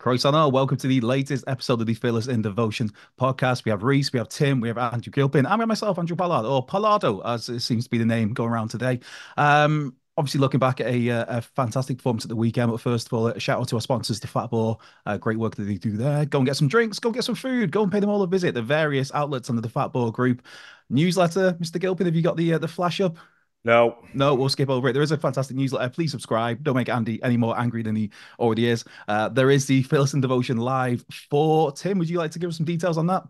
Croissant, welcome to the latest episode of the Fearless in Devotion podcast. We have Rhys, we have Tim, we have Andrew Gilpin, and we have myself, Andrew Ballard, or Pallardo, as it seems to be the name going around today. Obviously, looking back at a fantastic performance at the weekend. But first of all, a shout out to our sponsors, the Fat Boar. Great work that they do there. Go and get some drinks, go and get some food, go and pay them all a visit. The various outlets under the Fat Boar group. Newsletter, Mr. Gilpin, have you got the flash up? No. No, we'll skip over it. There is a fantastic newsletter. Please subscribe. Don't make Andy any more angry than he already is. There is the Philistine Devotion live for Tim. Would you like to give us some details on that?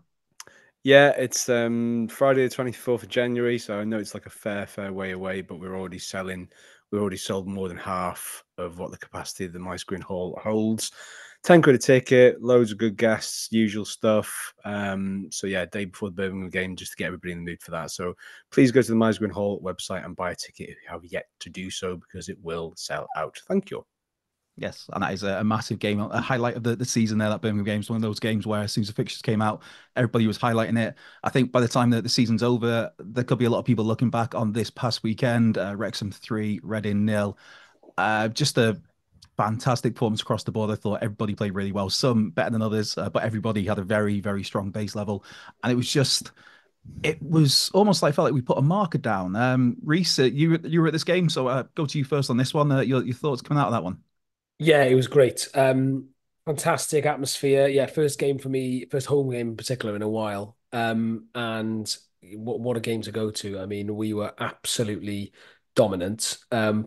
Yeah, it's Friday the 24th of January, so I know it's like a fair way away, but we're already sold more than half of what the capacity of the Mice Green Hall holds. 10 quid a ticket, loads of good guests, usual stuff. So yeah, day before the Birmingham game, just to get everybody in the mood for that. So please go to the Mice Green Hall website and buy a ticket if you have yet to do so, because it will sell out. Thank you. Yes, and that is a massive game, a highlight of the season there. That Birmingham game is one of those games where as soon as the fixtures came out, everybody was highlighting it. I think by the time that the season's over, there could be a lot of people looking back on this past weekend. Wrexham 3, Reading 0. Just a fantastic performance across the board. I thought everybody played really well, some better than others, but everybody had a very strong base level. And it was almost like felt like we put a marker down. Rhys, you were at this game, so go to you first on this one. Your thoughts coming out of that one? Yeah, it was great. Fantastic atmosphere. Yeah, first game for me, first home game in particular in a while. And what a game to go to. I mean, we were absolutely dominant.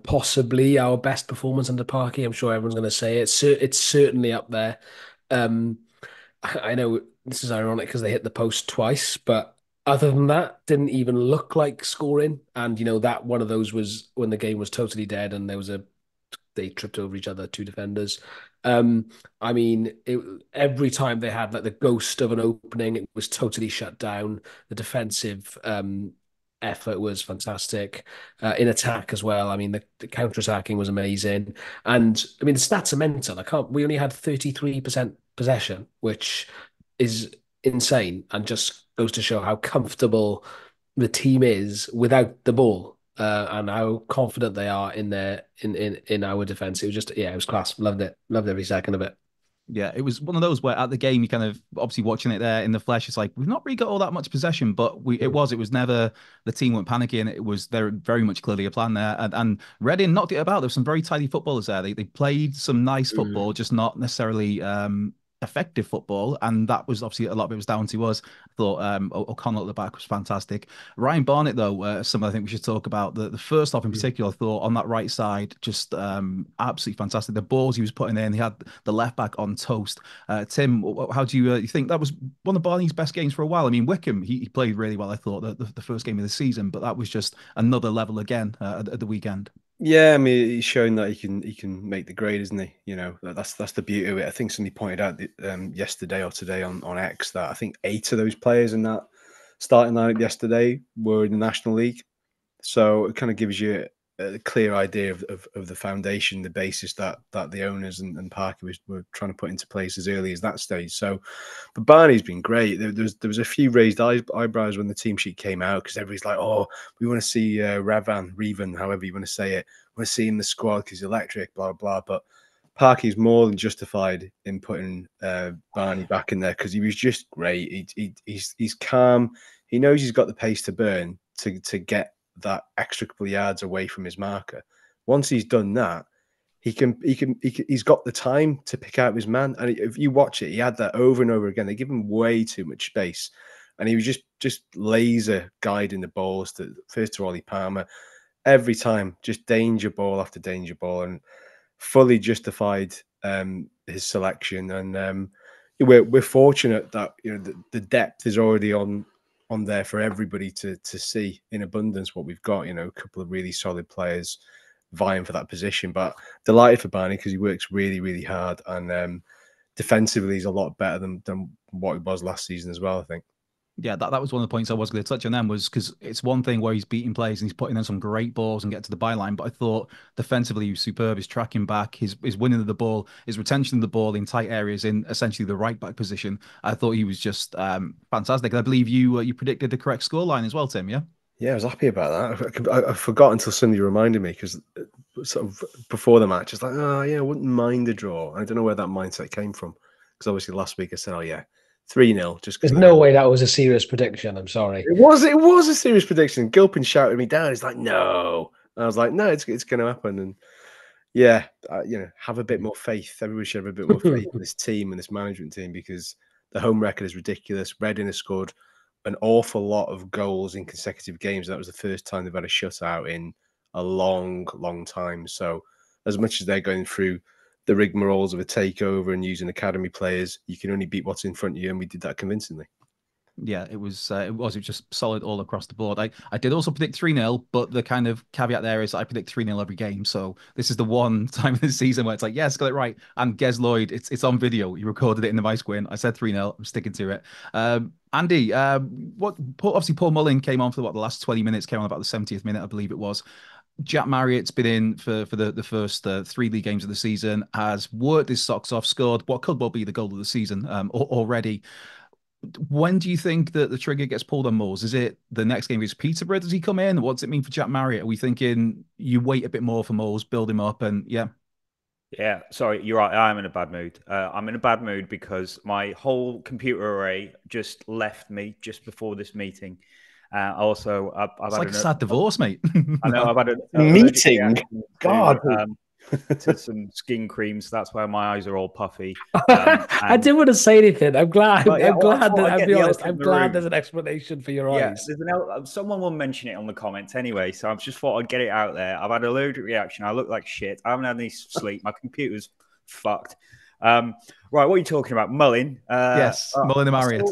Possibly our best performance under Parky. I'm sure everyone's going to say it. It's certainly up there. Um, I know this is ironic because they hit the post twice, but other than that, didn't even look like scoring. And that one of those was when the game was totally dead and they tripped over each other, two defenders. I mean, every time they had like the ghost of an opening, it was totally shut down. The defensive effort was fantastic. In attack as well. I mean, the counter-attacking was amazing. And I mean, the stats are mental. We only had 33% possession, which is insane and just goes to show how comfortable the team is without the ball, and how confident they are in our defense. It was just, yeah, it was class. Loved every second of it. Yeah, it was one of those where at the game you kind of obviously watching it there in the flesh. It's like we've not really got all that much possession, but it was never the team weren't panicking. It was there very much clearly a plan there, and Reading knocked it about. There were some very tidy footballers there. They played some nice football, just not necessarily effective football, and that was obviously a lot of it was down to us. I thought O'Connell at the back was fantastic. Ryan Barnett, though, something I think we should talk about. The first off in particular, I thought on that right side, just absolutely fantastic. The balls he was putting in, he had the left back on toast. Tim, how do you think that was one of Barney's best games for a while? I mean, Wickham, he played really well, I thought, the first game of the season, but that was just another level again at the weekend. Yeah, I mean, he's shown that he can make the grade, isn't he? That's the beauty of it. I think somebody pointed out yesterday or today on X that I think 8 of those players in that starting lineup yesterday were in the National League. So it kind of gives you a clear idea of the foundation, the basis that the owners and Parker were trying to put into place as early as that stage. So, but Barney's been great. There was a few raised eyebrows when the team sheet came out because everybody's like, "Oh, we want to see Revan, however you want to say it. We want to see him in the squad because he's electric, blah blah." But Parky's more than justified in putting Barney back in there because he was just great. He's calm. He knows he's got the pace to burn to get that extra couple of yards away from his marker. Once he's done that, he's got the time to pick out his man. And if you watch it, he had that over and over again. They give him way too much space, and he was just laser guiding the balls to Ollie Palmer every time, just danger ball after danger ball, and fully justified his selection. And we're fortunate that the depth is already on there for everybody to see in abundance what we've got. A couple of really solid players vying for that position. But delighted for Barney because he works really hard, and defensively he's a lot better than what he was last season as well, I think. Yeah, that was one of the points I was going to touch on them was because it's one thing where he's beating players and he's putting in some great balls and get to the byline, but I thought defensively he was superb. His tracking back, his winning of the ball, his retention of the ball in tight areas in essentially the right back position. I thought he was just fantastic. And I believe you predicted the correct scoreline as well, Tim. Yeah. Yeah, I was happy about that. I forgot until somebody reminded me because sort of before the match. It's like, oh yeah, I wouldn't mind a draw. I don't know where that mindset came from, because obviously last week I said, oh yeah, 3-0. Just There's because no way that was a serious prediction. I'm sorry. it was a serious prediction. Gilpin shouted me down. He's like, no. And I was like, no, it's going to happen. And yeah, have a bit more faith. Everybody should have a bit more faith in this team and this management team, because the home record is ridiculous. Reading has scored an awful lot of goals in consecutive games. That was the first time they've had a shutout in a long, long time. So as much as they're going through the rigmaroles of a takeover and using academy players, you can only beat what's in front of you, and we did that convincingly. Yeah, it was just solid all across the board. I did also predict 3-0, but the kind of caveat there is I predict 3-0 every game. So this is the one time in the season where it's like, yes, got it right. And Gez Lloyd, it's on video. You recorded it in the Vice Gwyn. I said 3-0. I'm sticking to it. Andy, obviously Paul Mullin came on for the last 20 minutes, came on about the 70th minute, I believe it was. Jack Marriott's been in for the first 3 league games of the season, has worked his socks off, scored what could well be the goal of the season already. When do you think that the trigger gets pulled on Moles? Is it the next game against Peterborough? Does he come in? What's it mean for Jack Marriott? Are we thinking you wait a bit more for Moles, build him up, and yeah? Yeah, sorry, you're right. I'm in a bad mood. I'm in a bad mood because my whole computer array just left me just before this meeting. Also, I've it's had like a sad divorce, mate. I know I've had a meeting. God. To some skin creams. That's why my eyes are all puffy. I didn't want to say anything. I'm glad. Well, yeah, I'm glad that. I'll I'll get be the honest. elephant in I'm the glad room. there's an explanation for your Yeah, eyes. someone will mention it on the comments anyway. So I just thought I'd get it out there. I've had an allergic reaction. I look like shit. I haven't had any sleep. My computer's fucked. Right, what are you talking about? Mullin. Yes, Mullin and Marriott.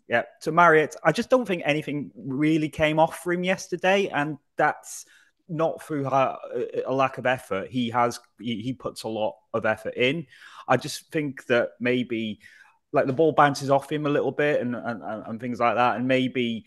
Yeah, to Marriott. I just don't think anything really came off for him yesterday, and that's not through a lack of effort. He puts a lot of effort in. I just think that maybe like the ball bounces off him a little bit and things like that, and maybe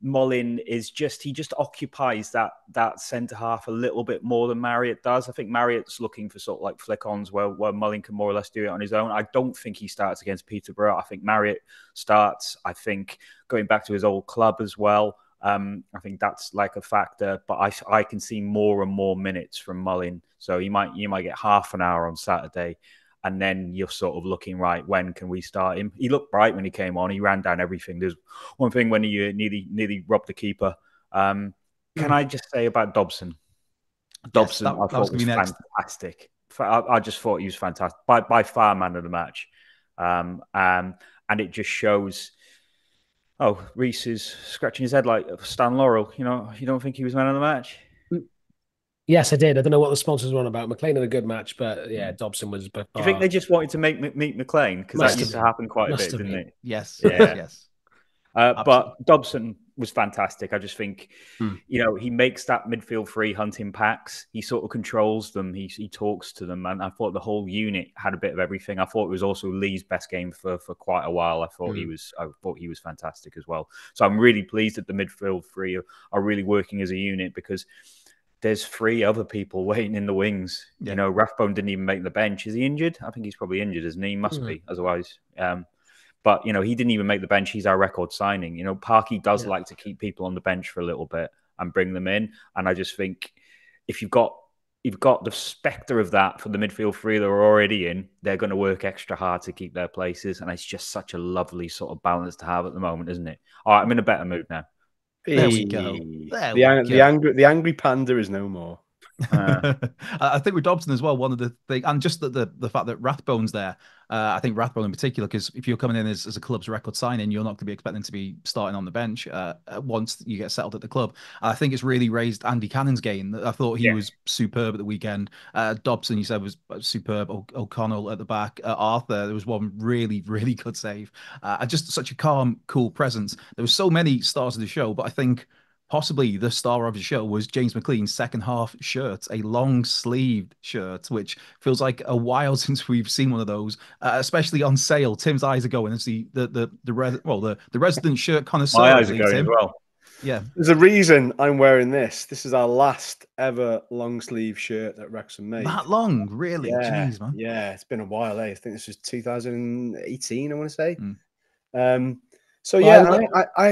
Mullin is he just occupies that centre half a little bit more than Marriott does. I think Marriott's looking for sort of like flick-ons where Mullin can more or less do it on his own. I don't think he starts against Peterborough. I think Marriott starts. I think going back to his old club as well. I think that's like a factor, but I can see more and more minutes from Mullin. So you might get half an hour on Saturday, and then you're sort of looking, right, when can we start him? He looked bright when he came on. He ran down everything. There's one thing when he nearly robbed the keeper. Can I just say about Dobson? Dobson, yes, I thought was fantastic. I just thought he was fantastic. By far man of the match. And it just shows... Oh, Rhys is scratching his head like Stan Laurel. You don't think he was man of the match? Yes, I did. I don't know what the sponsors were on about. McClean had a good match, but yeah, Dobson was. Do you think they just wanted to meet McClean? Because that used to happen quite a bit, didn't it? Yes. Yeah. Yes. But Dobson was fantastic. I just think, he makes that midfield three hunting packs. He sort of controls them. He talks to them. And I thought the whole unit had a bit of everything. I thought it was also Lee's best game for quite a while. I thought he was fantastic as well. So I'm really pleased that the midfield three are really working as a unit, because there's 3 other people waiting in the wings. Yeah. Rathbone didn't even make the bench. Is he injured? I think he's probably injured, isn't he? He must be, otherwise. But, he didn't even make the bench. He's our record signing. Parky does like to keep people on the bench for a little bit and bring them in. And I just think if you've got the spectre of that for the midfield three that are already in, they're going to work extra hard to keep their places. And it's just such a lovely sort of balance to have at the moment, isn't it? All right, I'm in a better mood now. There we go. The angry panda is no more. I think with Dobson as well, one of the things, and just the fact that Rathbone's there, I think Rathbone in particular, because if you're coming in as a club's record signing, you're not going to be expecting to be starting on the bench once you get settled at the club. I think it's really raised Andy Cannon's game. I thought he was superb at the weekend. Dobson, you said, was superb. O'Connell at the back. Arthur, there was one really, really good save. Just such a calm, cool presence. There were so many stars of the show, but I think possibly the star of the show was James McClean's second half shirt, a long sleeved shirt, which feels like a while since we've seen one of those, especially on sale. Tim's eyes are going. It's the resident shirt connoisseur. My eyes are going as well. Yeah, there's a reason I'm wearing this. This is our last ever long sleeve shirt that Wrexham made. That long, really? Yeah, jeez, man. Yeah, it's been a while. I think this was 2018. I want to say. So yeah, I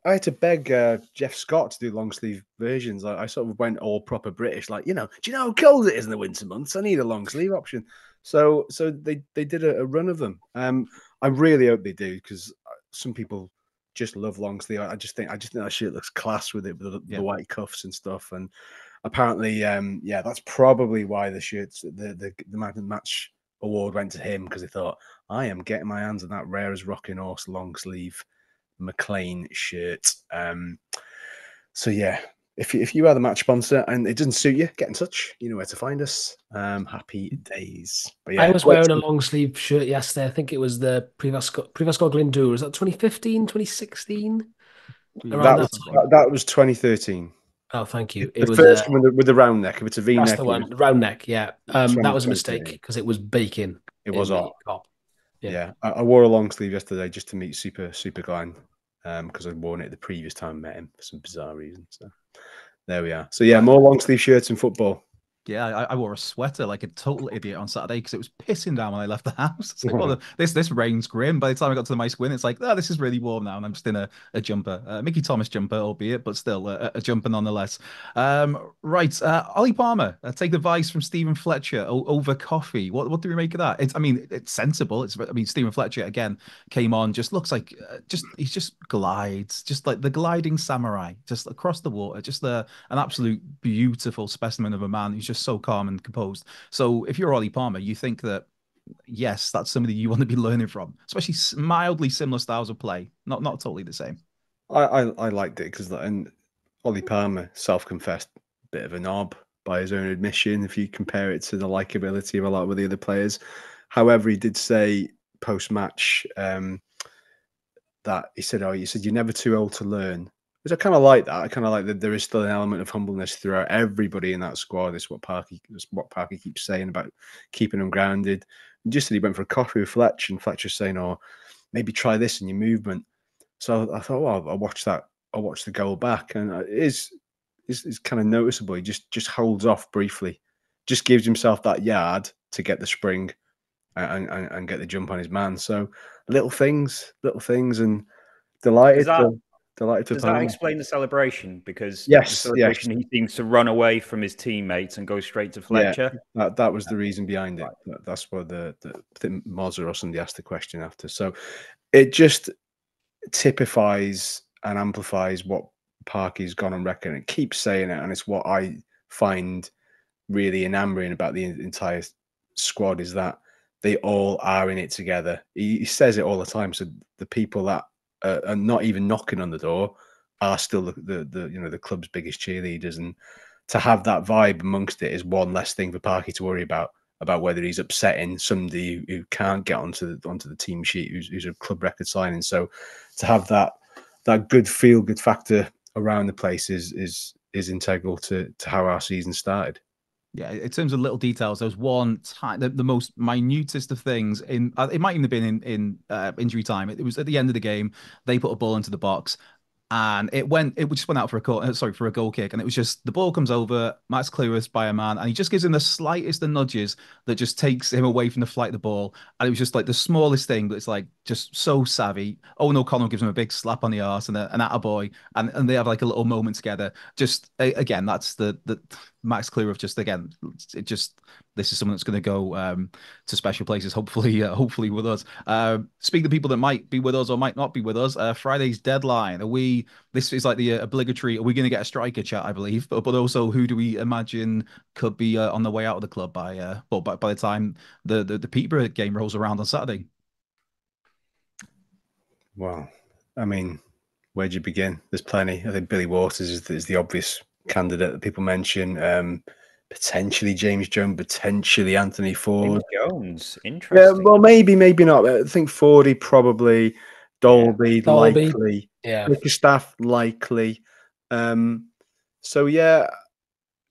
had to beg Jeff Scott to do long sleeve versions. I sort of went all proper British, like, do you know how cold it is in the winter months? I need a long sleeve option. So they did a run of them. I really hope they do, because some people just love long sleeve. I just think that shirt looks class with it, with the white cuffs and stuff. And apparently, that's probably why the shirts, the Man of the Match award went to him, because they thought, I am getting my hands on that rare as rocking horse long sleeve McClean shirt. So yeah, if you are the match sponsor and it doesn't suit you, get in touch. You know where to find us. Happy days. But yeah, I was wearing a long sleeve shirt yesterday. I think it was the Prifysgol Glyndŵr. Was that 2015, 2016? That was 2013. Oh, thank you. It was the first one with the round neck. If it's a V neck, that's the one. Round neck, yeah. That was a mistake because it was baking. It was hot. Yeah. I wore a long sleeve yesterday just to meet Super Glenn, because I'd worn it the previous time I met him for some bizarre reason. So there we are. So yeah, more long sleeve shirts in football. Yeah, I wore a sweater like a total idiot on Saturday because it was pissing down when I left the house. It's like, well, this rain's grim. By the time I got to the My Squint, it's like, oh, this is really warm now, and I'm just in a jumper, Mickey Thomas jumper, albeit, but still a jumper nonetheless. Right, Ollie Palmer, take advice from Stephen Fletcher over coffee. What do we make of that? It's sensible. Stephen Fletcher again came on, just looks like he just glides, just like the gliding samurai, just across the water, just an absolute beautiful specimen of a man who's just so calm and composed. So if you're Ollie Palmer, you think that, yes, that's somebody you want to be learning from, especially mildly similar styles of play, not totally the same. I liked it because Ollie Palmer, self-confessed bit of a knob by his own admission, if you compare it to the likability of a lot of the other players. However, he did say post-match that he said you're never too old to learn. Which I kind of like that. I kind of like that there is still an element of humbleness throughout everybody in that squad. It's what Parky keeps saying about keeping them grounded. And just that he went for a coffee with Fletcher, and Fletcher's saying, "Oh, maybe try this in your movement." So I thought, well, I'll watch that. I'll watch the goal back, and it is kind of noticeable. He just holds off briefly, just gives himself that yard to get the spring and get the jump on his man. So little things, and delighted. Does that explain the celebration? Because yes, the celebration, he seems to run away from his teammates and go straight to Fletcher. Yeah, that was the reason behind it. That's what I think Mozza or somebody asked the question after. So it just typifies and amplifies what Parky's gone on record and keeps saying it. And it's what I find really enamoring about the entire squad, is that they all are in it together. He says it all the time. So the people that are not even knocking on the door are still the club's biggest cheerleaders, and to have that vibe amongst it is one less thing for Parky to worry about whether he's upsetting somebody who can't get onto the team sheet, who's a club record signing. So to have that good feel-good factor around the place is integral to how our season started. Yeah, in terms of little details, there was one time, the most minutest of things in, it might even have been in injury time. It was at the end of the game. They put a ball into the box, and it just went out for a goal kick, and it was just the ball comes over, Max Cae Ras by a man, and he just gives him the slightest of nudges that just takes him away from the flight of the ball, and it was just like the smallest thing, but it's like just so savvy. Owen O'Connell gives him a big slap on the arse and an attaboy, and they have like a little moment together. Just again, that's the Max Cae Ras. Just again, this is someone that's going to go to special places, hopefully with us. Speaking of people that might be with us or might not be with us, Friday's deadline. This is like the obligatory, are we going to get a striker chat, I believe, but also who do we imagine could be on the way out of the club by the time the Peterborough game rolls around on Saturday? Well, I mean, where'd you begin? There's plenty. I think Billy Waters is the obvious candidate that people mention. Potentially James Jones, potentially Anthony Ford. James Jones, interesting. Yeah, well, maybe not. I think Fordy probably, Dolby likely, Bickerstaff likely. So yeah,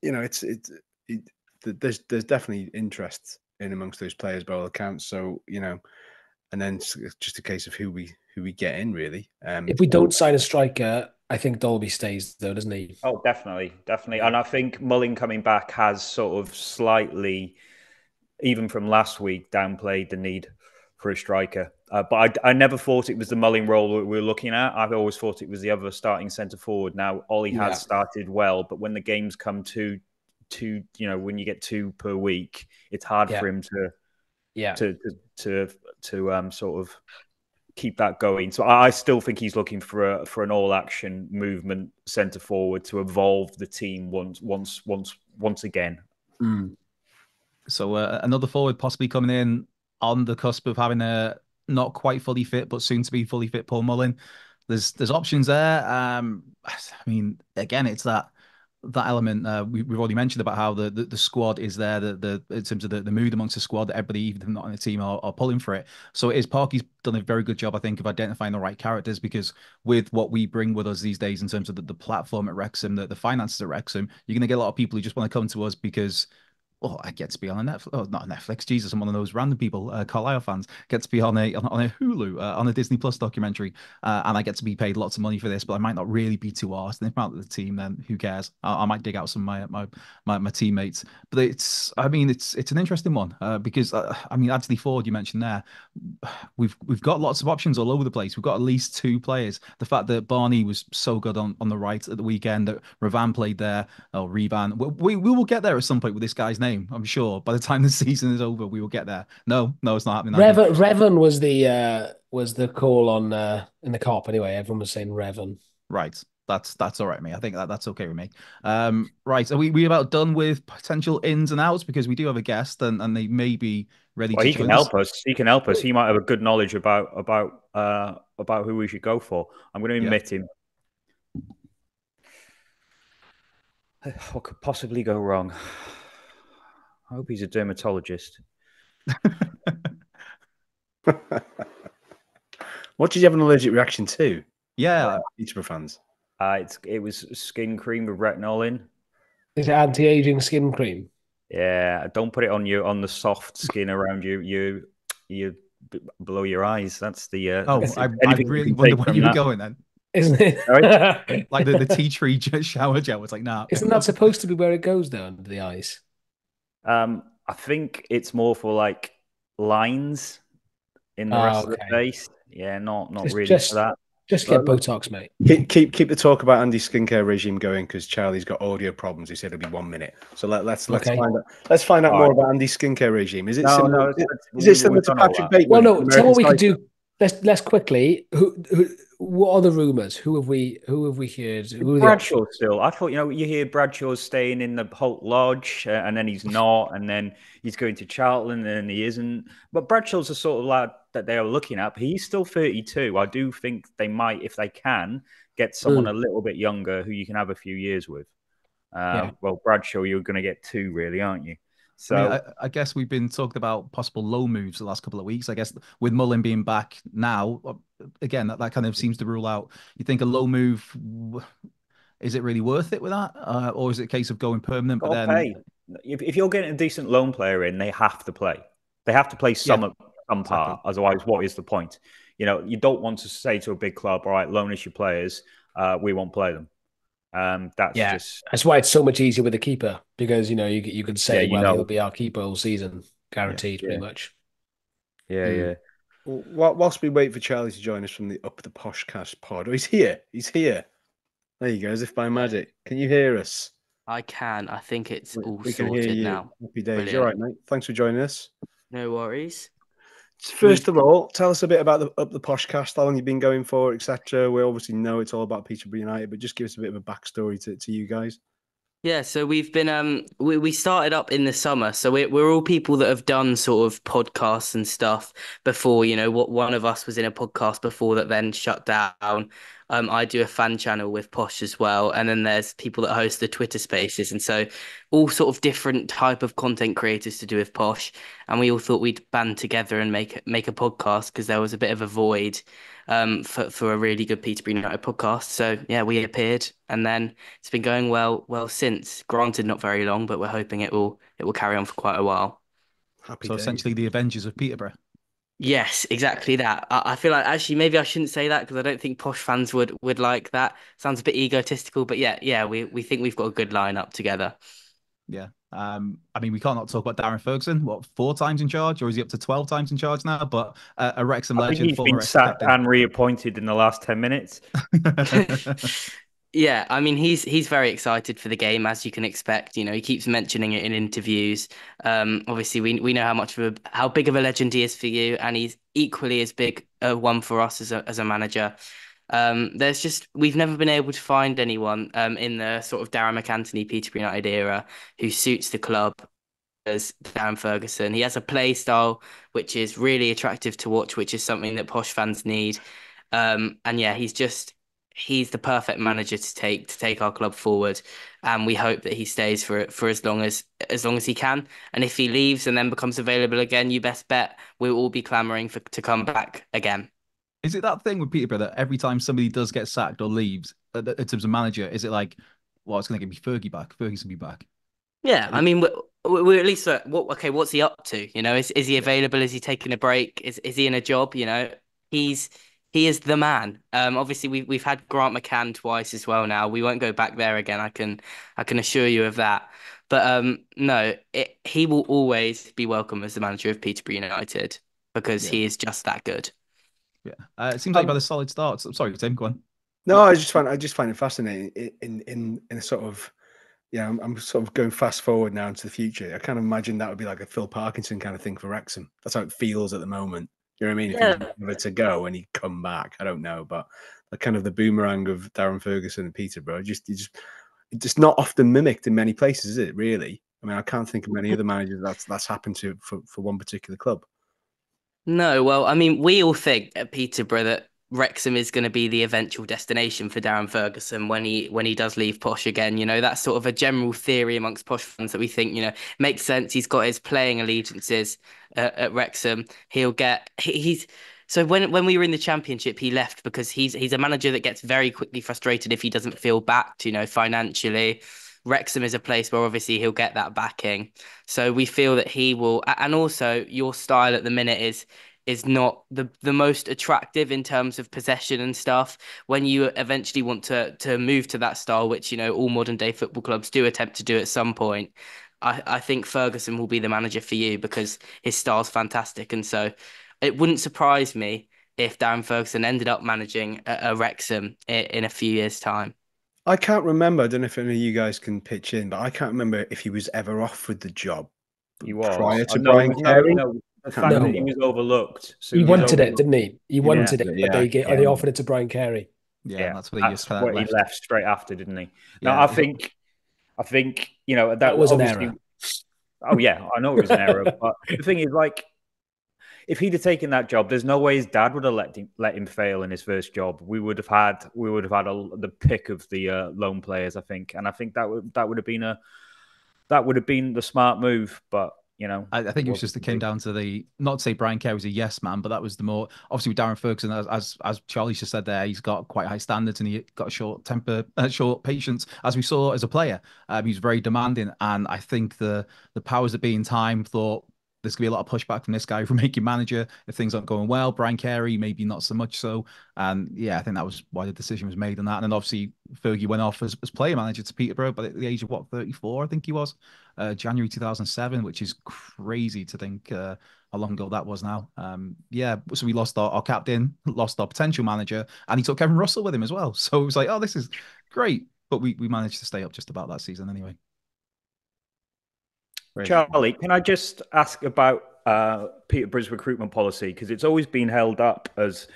there's definitely interest in amongst those players by all accounts. So and then it's just a case of who we get in, really. If we don't sign a striker, I think Dolby stays, though, doesn't he? Oh, definitely. And I think Mullin coming back has sort of slightly, even from last week, downplayed the need for a striker. But I never thought it was the Mullin role we were looking at. I've always thought it was the other starting centre forward. Now Ollie has started well, but when the games come to when you get 2 per week, it's hard for him to sort of keep that going. So I still think he's looking for an all-action movement centre forward to evolve the team once again. So another forward possibly coming in on the cusp of having a not quite fully fit, but soon to be fully fit Paul Mullin. There's options there. I mean, again, it's that element we've already mentioned about how the squad is there, in terms of the mood amongst the squad, that everybody, even if not on the team, are pulling for it. So it is Parky's done a very good job, I think, of identifying the right characters, because with what we bring with us these days in terms of the platform at Wrexham, the finances at Wrexham, you're going to get a lot of people who just want to come to us because, oh, I get to be on a Netflix. Oh, not a Netflix. Jesus, I'm one of those random people, Carlisle fans. Get to be on a Hulu, on a Disney Plus documentary, and I get to be paid lots of money for this. But I might not really be too arsed. And if I'm out of the team, then who cares? I might dig out some of my teammates. But it's an interesting one, because I mean, Anthony Ford, you mentioned there. We've got lots of options all over the place. We've got at least 2 players. The fact that Barney was so good on the right at the weekend, that Ravan played there, or Revan. We will get there at some point with this guy's name. I'm sure by the time the season is over, we will get there. No, it's not happening. Revan was the call on in the cop anyway. Everyone was saying Revan. Right. That's all right, mate. I think that's okay with me. Right. Are we about done with potential ins and outs, because we do have a guest and they may be ready to he join can help us. He can help us. He might have a good knowledge about who we should go for. I'm going to admit him. What could possibly go wrong? I hope he's a dermatologist. What did you have an allergic reaction to? Yeah, Peterborough fans. It was skin cream with retinol in. Is it anti-aging skin cream? Yeah, don't put it on the soft skin around you below your eyes. That's the. I really wonder where you were going then. Isn't it? Like the tea tree shower gel. It's like, nah. Isn't that supposed to be where it goes though, under the eyes? I think it's more for like lines in the rest of the face. Yeah, not really for that. Just get Botox, mate. Keep the talk about Andy's skincare regime going, because Charlie's got audio problems. He said it'll be 1 minute. So let's find out more about Andy's skincare regime. Is it similar? Is it similar to Patrick Bateman? Well, no. Tell what we could do. Let's quickly. What are the rumours? Who have we heard? Bradshaw still. I thought, you hear Bradshaw's staying in the Holt Lodge, and then he's not, and then he's going to Charlton, and then he isn't. But Bradshaw's the sort of lad that they are looking at. But he's still 32. I do think they might, if they can, get someone a little bit younger who you can have a few years with. Well, Bradshaw, you're going to get 2, really, aren't you? So I guess we've been talking about possible low moves the last couple of weeks. I guess with Mullin being back now, again, that kind of seems to rule out. You think a low move, is it really worth it with that? Or is it a case of going permanent? But then, if you're getting a decent loan player in, they have to play. They have to play some part. Otherwise, what is the point? You don't want to say to a big club, all right, loan us your players. We won't play them. That's why it's so much easier with a keeper, because you can say, he'll be our keeper all season, guaranteed, pretty much. Yeah. Well, whilst we wait for Charlie to join us from the Up The Poshcast pod, he's here. There you go, as if by magic. Can you hear us? I can. I think it's all we can sorted hear you. now. Happy days. You're right, mate. Thanks for joining us. No worries. First of all, tell us a bit about the Up The Poshcast, how long you've been going for, etc. We obviously know it's all about Peterborough United, but just give us a bit of a backstory to you guys. Yeah, so we've been we started up in the summer, so we're all people that have done sort of podcasts and stuff before. What one of us was in a podcast before that then shut down. I do a fan channel with Posh as well, and then there's people that host the Twitter Spaces, and so all sort of different type of content creators to do with Posh, and we all thought we'd band together and make a podcast because there was a bit of a void for a really good Peterborough United podcast. So yeah, we appeared, and then it's been going well since. Granted, not very long, but we're hoping it will carry on for quite a while. Happy so days. Essentially the Avengers of Peterborough. Yes, exactly that. I feel like actually maybe I shouldn't say that because I don't think Posh fans would like that. Sounds a bit egotistical, but yeah, we think we've got a good lineup together. Yeah, I mean, we can't not talk about Darren Ferguson. What, 4 times in charge, or is he up to 12 times in charge now? But a Wrexham I think legend, he's former been Wrexham sacked captain. and reappointed in the last 10 minutes. Yeah, I mean he's very excited for the game, as you can expect. You know, he keeps mentioning it in interviews. Obviously we know how big of a legend he is for you, and he's equally as big a one for us as a manager. We've never been able to find anyone in the sort of Darren McAntony, Peterborough United era who suits the club as Darren Ferguson. He has a play style which is really attractive to watch, which is something that posh fans need. And yeah, he's the perfect manager to take our club forward. And we hope that he stays for as long as he can. And if he leaves and then becomes available again, you best bet we'll all be clamoring to come back again. Is it that thing with Peterborough that every time somebody does get sacked or leaves, in terms of manager, is it like, well, it's going to give me Fergie back. Fergie's going to be back. Yeah, I mean, we're at least what's he up to? You know, is he available? Is he taking a break? Is he in a job? You know, he's he is the man. Obviously we've had Grant McCann twice as well now. We won't go back there again. I can assure you of that. But no, he will always be welcome as the manager of Peterborough United because Yeah. he is just that good. Yeah. It seems like you've had a solid start. Sorry, Tim, go on. No, I just find it fascinating in a sort of, yeah, I'm sort of going fast forward now into the future. I kind of imagine that would be like a Phil Parkinson kind of thing for Wrexham. That's how it feels at the moment. You know what I mean? If he was never to go and he'd come back, I don't know, but the kind of the boomerang of Darren Ferguson and Peterborough, it's not often mimicked in many places, is it? Really? I mean, I can't think of many other managers that's happened to for one particular club. No, well, I mean, we all think at Peterborough that Wrexham is going to be the eventual destination for Darren Ferguson when he does leave Posh again. You know, that's sort of a general theory amongst Posh fans that we think, you know, makes sense. He's got his playing allegiances at Wrexham. He's so when we were in the Championship, he left because he's a manager that gets very quickly frustrated if he doesn't feel backed, you know, financially. Wrexham is a place where obviously he'll get that backing. So we feel that he will, and also your style at the minute is not the most attractive in terms of possession and stuff. When you eventually want to move to that style, which you know all modern day football clubs do attempt to do at some point, I think Ferguson will be the manager for you because his style's fantastic, and so it wouldn't surprise me if Darren Ferguson ended up managing a Wrexham in a few years' time. I can't remember. I don't know if any of you guys can pitch in, but I can't remember if he was ever offered the job He was prior to no, Brian Carey. no. The fact that he was overlooked. So He wanted it, overlooked. didn't he? He wanted it, Yeah, but they offered it to Brian Carey. Yeah, that's what that's kind what of he left. left straight after, didn't he? Yeah, No, I think you know That was an obviously. error. Oh yeah, I know it was an error, but the thing is, like, if he'd have taken that job, there's no way his dad would have let him fail in his first job. We would have had the pick of the loan players, I think, and I think that would have been the smart move. But you know, I think it was just it came down to not to say Brian Kerr was a yes man, but that was the more obviously with Darren Ferguson, as Charlie just said there, he's got quite high standards and he got a short temper, short patience, as we saw as a player. He was very demanding, and I think the powers that be in time thought there's gonna be a lot of pushback from this guy from making manager if things aren't going well. Brian Carey maybe not so much so, and yeah, I think that was why the decision was made on that. And then obviously Fergie went off as player manager to Peterborough, but at the age of 34, I think he was. January 2007, which is crazy to think how long ago that was now. Yeah, so we lost our captain, lost our potential manager, and he took Kevin Russell with him as well. So it was like, oh, this is great. But we managed to stay up just about that season anyway. Charlie, can I just ask about Peterborough's recruitment policy? Because it's always been held up as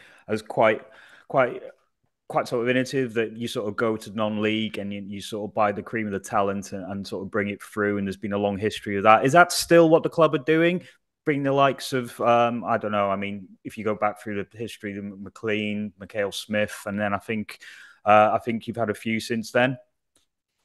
quite sort of innovative, that you sort of go to non-league and you sort of buy the cream of the talent and sort of bring it through. And there's been a long history of that. Is that still what the club are doing? Bring the likes of, I don't know. I mean, if you go back through the history, the McClean, Mikhail Smith, and then I think you've had a few since then.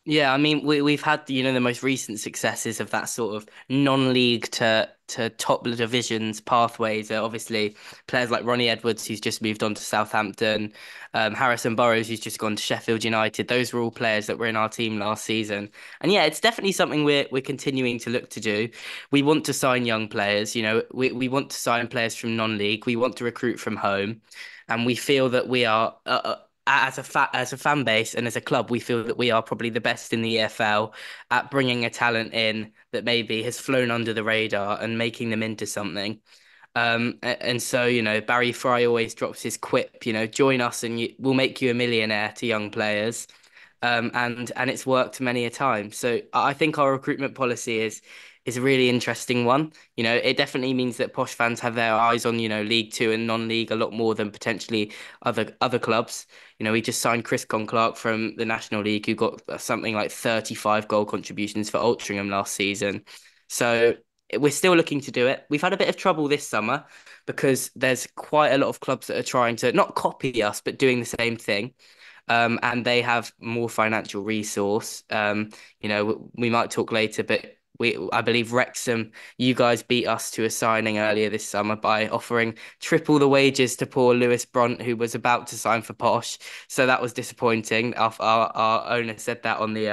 Yeah, I mean we've had the most recent successes of that sort of non-league to top divisions pathways. Obviously, players like Ronnie Edwards, who's just moved on to Southampton, Harrison Burrows, who's just gone to Sheffield United. Those were all players that were in our team last season, and yeah, it's definitely something we're continuing to look to do. We want to sign young players. You know, we want to sign players from non-league. We want to recruit from home, and we feel that we are. as a fan base and as a club, we feel that we are probably the best in the EFL at bringing a talent in that maybe has flown under the radar and making them into something. And so, Barry Fry always drops his quip, join us and we'll make you a millionaire to young players. And it's worked many a time. So I think our recruitment policy is a really interesting one. It definitely means that Posh fans have their eyes on, League Two and non-league a lot more than potentially other clubs. We just signed Chris Clark from the National League, who got something like 35 goal contributions for Altrincham last season. So we're still looking to do it. We've had a bit of trouble this summer because there's quite a lot of clubs that are trying to not copy us, but doing the same thing. And they have more financial resource. We might talk later, but I believe Wrexham, you guys beat us to a signing earlier this summer by offering triple the wages to poor Lewis Brunt, who was about to sign for Posh. So that was disappointing. Our owner said that on the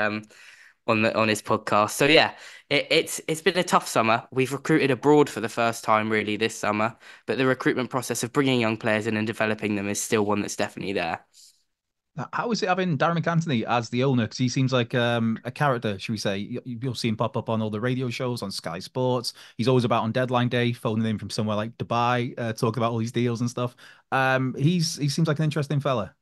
on his podcast. So yeah, it's been a tough summer. We've recruited abroad for the first time really this summer, but the recruitment process of bringing young players in and developing them is still one that's definitely there. How is it having Darren McAntony as the owner? Because he seems like a character, should we say? You'll see him pop up on all the radio shows on Sky Sports. He's always about on deadline day, phoning in from somewhere like Dubai, talking about all these deals and stuff. He seems like an interesting fella.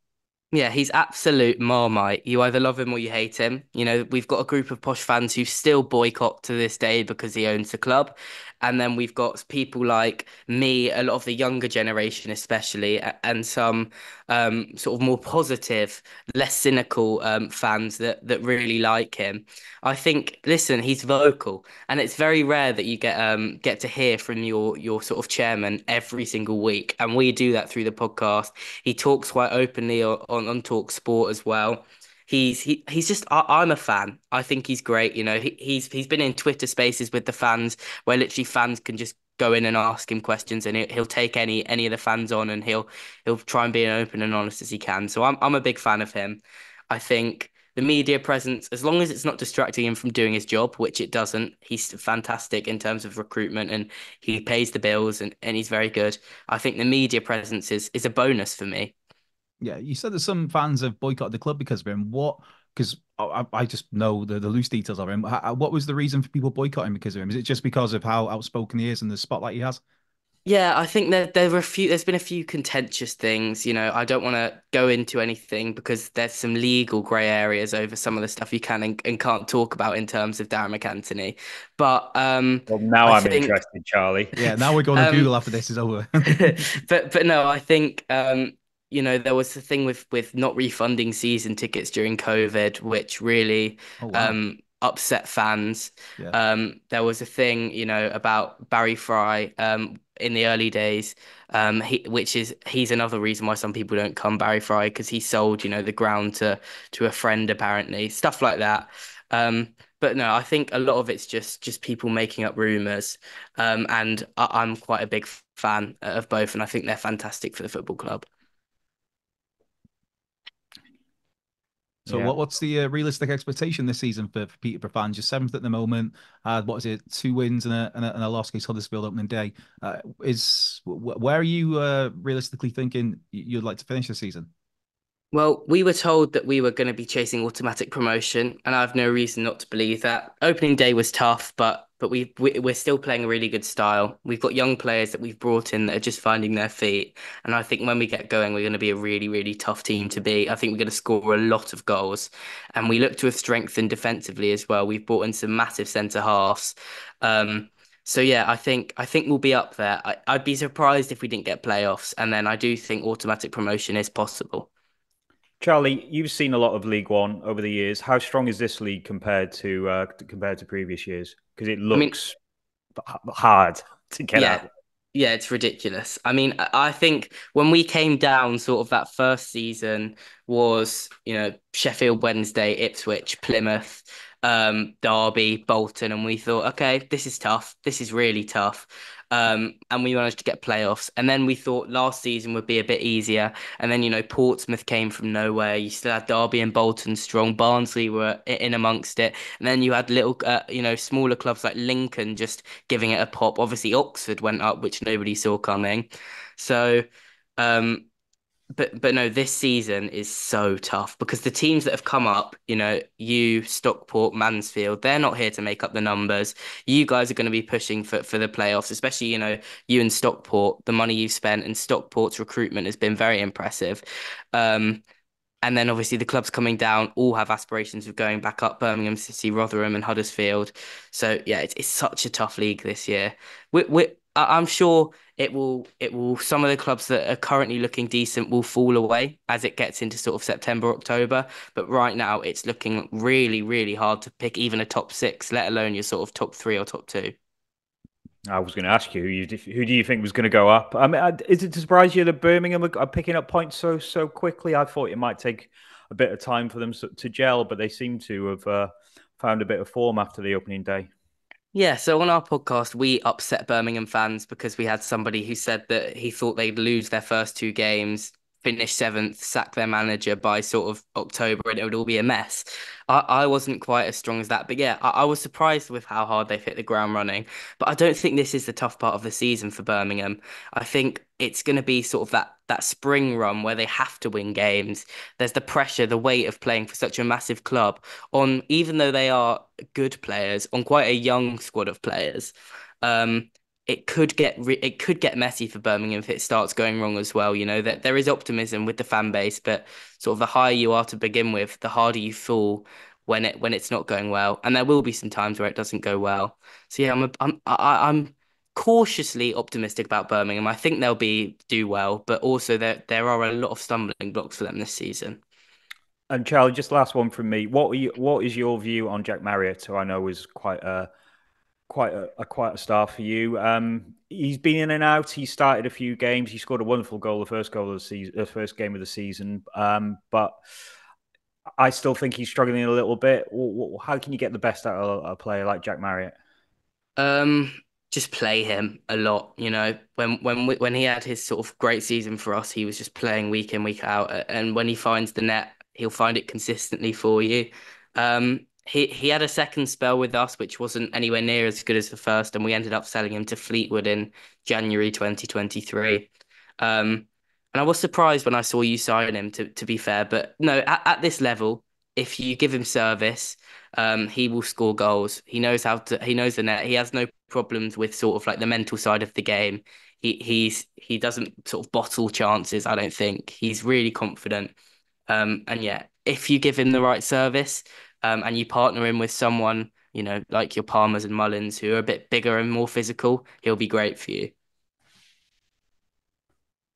Yeah, he's absolute Marmite. You either love him or you hate him. We've got a group of Posh fans who still boycott to this day because he owns the club. And then we've got people like me, a lot of the younger generation especially, and some sort of more positive, less cynical fans that really like him. I think, listen, he's vocal, and it's very rare that you get to hear from your sort of chairman every single week. And we do that through the podcast. He talks quite openly on Talk Sport as well. He's just I'm a fan. I think he's great. He's been in Twitter Spaces with the fans where literally fans can just go in and ask him questions, and he'll take any of the fans on, and he'll try and be as open and honest as he can. So I'm a big fan of him. I think the media presence, as long as it's not distracting him from doing his job, which it doesn't, he's fantastic in terms of recruitment and he pays the bills and he's very good. I think the media presence is a bonus for me. Yeah, you said that some fans have boycotted the club because of him. What? Because I just know the loose details of him. What was the reason for people boycotting because of him? Is it just because of how outspoken he is and the spotlight he has? Yeah, I think there were there's been a few contentious things. I don't want to go into anything because there's some legal grey areas over some of the stuff you can and can't talk about in terms of Darren McAntony. But well, now I'm interested, Charlie. Yeah, now we're going to Google after this is over. but no, I think there was the thing with not refunding season tickets during COVID, which really upset fans. Yeah. There was a thing, about Barry Fry in the early days, he's another reason why some people don't come, Barry Fry, because he sold, the ground to a friend apparently, stuff like that. But no, I think a lot of it's just people making up rumours. And I'm quite a big fan of both, and I think they're fantastic for the football club. So what's the realistic expectation this season for Peterborough fans? Just seventh at the moment. What is it? 2 wins and a loss against Huddersfield opening day. Where are you realistically thinking you'd like to finish the season? Well, we were told that we were going to be chasing automatic promotion, and I have no reason not to believe that. Opening day was tough, but we're still playing a really good style. We've got young players that we've brought in that are just finding their feet, and I think when we get going, we're going to be a really, really tough team to beat. I think we're going to score a lot of goals, and we look to have strengthened defensively as well. We've brought in some massive centre halves. So yeah, I think we'll be up there. I'd be surprised if we didn't get playoffs, and then I do think automatic promotion is possible. Charlie, you've seen a lot of League One over the years. How strong is this league compared to previous years? Because it looks hard to get out. Yeah, it's ridiculous. I mean, I think when we came down, sort of that first season was, Sheffield Wednesday, Ipswich, Plymouth, Derby, Bolton, and we thought, okay, this is tough. This is really tough. And we managed to get playoffs. And then we thought last season would be a bit easier. And then, Portsmouth came from nowhere. You still had Derby and Bolton strong. Barnsley were in amongst it. And then you had little, smaller clubs like Lincoln just giving it a pop. Obviously, Oxford went up, which nobody saw coming. So, but no, this season is so tough because the teams that have come up, you, Stockport, Mansfield, they're not here to make up the numbers. You guys are going to be pushing for the playoffs, especially, you and Stockport, the money you've spent, and Stockport's recruitment has been very impressive. And then obviously the clubs coming down all have aspirations of going back up, Birmingham City, Rotherham and Huddersfield. So yeah, it's such a tough league this year. I'm sure it will some of the clubs that are currently looking decent will fall away as it gets into sort of September, October. But right now it's looking really, really hard to pick even a top six, let alone your sort of top three or top two. I was going to ask you, who do you think was going to go up? I mean, is it to surprise you that Birmingham are picking up points so quickly? I thought it might take a bit of time for them to gel, but they seem to have found a bit of form after the opening day. Yeah, so on our podcast, we upset Birmingham fans because we had somebody who said that he thought they'd lose their first two games, finish seventh, sack their manager by sort of October, and it would all be a mess. I wasn't quite as strong as that, but yeah, I was surprised with how hard they've hit the ground running. But I don't think this is the tough part of the season for Birmingham. I think it's going to be sort of that spring run where they have to win games. There's the pressure, the weight of playing for such a massive club on, even though they are good players, on quite a young squad of players. It could get messy for Birmingham if it starts going wrong as well. That there is optimism with the fan base, but sort of the higher you are to begin with, the harder you fall when it's not going well, and there will be some times where it doesn't go well. So yeah, I'm cautiously optimistic about Birmingham. I think they'll do well, but also there are a lot of stumbling blocks for them this season. And Charlie, just last one from me. What is your view on Jack Marriott, who I know is quite a star for you? He's been in and out. He started a few games. He scored a wonderful goal, the first goal of the season, the first game of the season. But I still think he's struggling a little bit. How can you get the best out of a player like Jack Marriott? Just play him a lot. When he had his sort of great season for us, he was just playing week in, week out, and when he finds the net, he'll find it consistently for you. He had a second spell with us, which wasn't anywhere near as good as the first, and we ended up selling him to Fleetwood in January 2023. And I was surprised when I saw you sign him, to be fair. But no, at this level, if you give him service, he will score goals. He knows he knows the net. He has no problems with sort of like the mental side of the game. He doesn't sort of bottle chances, I don't think. He's really confident. And yeah, if you give him the right service, and you partner him with someone, like your Palmers and Mullins, who are a bit bigger and more physical, he'll be great for you.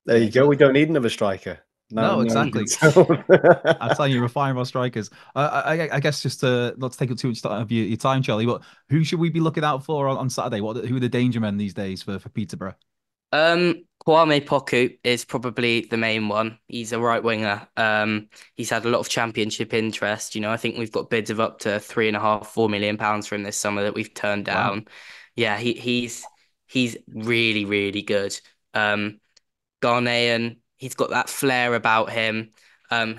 There you go. We don't need another striker. No, exactly. I'm telling you, refine our strikers. I guess just to not to take up too much of your time, Charlie, but who should we be looking out for on Saturday? Who are the danger men these days for Peterborough? Kwame Poku is probably the main one. He's a right winger. He's had a lot of championship interest. I think we've got bids of up to £3.5–4 million for him this summer that we've turned down. Wow. Yeah, he's really, really good. Ghanaian. He's got that flair about him.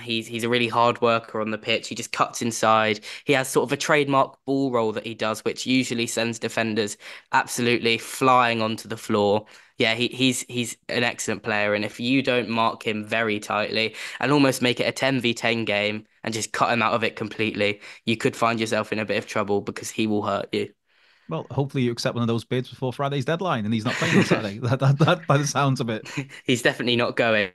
He's a really hard worker on the pitch. He just cuts inside. He has sort of a trademark ball roll that he does, which usually sends defenders absolutely flying onto the floor. Yeah, he's an excellent player, and if you don't mark him very tightly and almost make it a 10v10 game and just cut him out of it completely, you could find yourself in a bit of trouble because he will hurt you. Well, hopefully you accept one of those bids before Friday's deadline, and he's not playing on Saturday. That sounds a bit. He's definitely not going.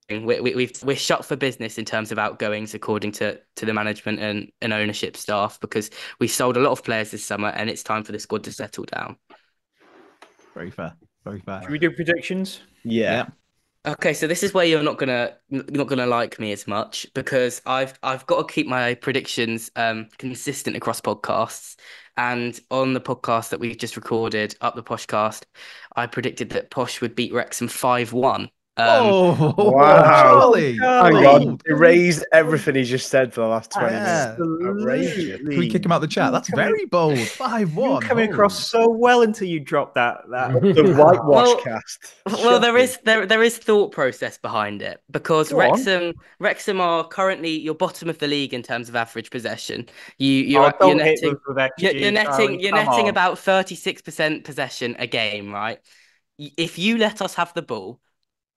We're shut for business in terms of outgoings, according to the management and ownership staff, because we've sold a lot of players this summer, and it's time for the squad to settle down. Very fair. Very fair. Should we do predictions? Yeah. Okay, so this is where you're not gonna like me as much, because I've got to keep my predictions consistent across podcasts. And on the podcast that we've just recorded, Up The Poshcast, I predicted that Posh would beat Wrexham 5-1. Wow, Charlie! Hang on, erased everything he just said for the last 20 minutes. Outrageous. Can we kick him out the chat? That's very bold. 5-1. You're coming across so well until you drop that. The whitewash cast. Well, there is thought process behind it, because Wrexham are currently your bottom of the league in terms of average possession. You're netting about 36% possession a game, right? If you let us have the ball,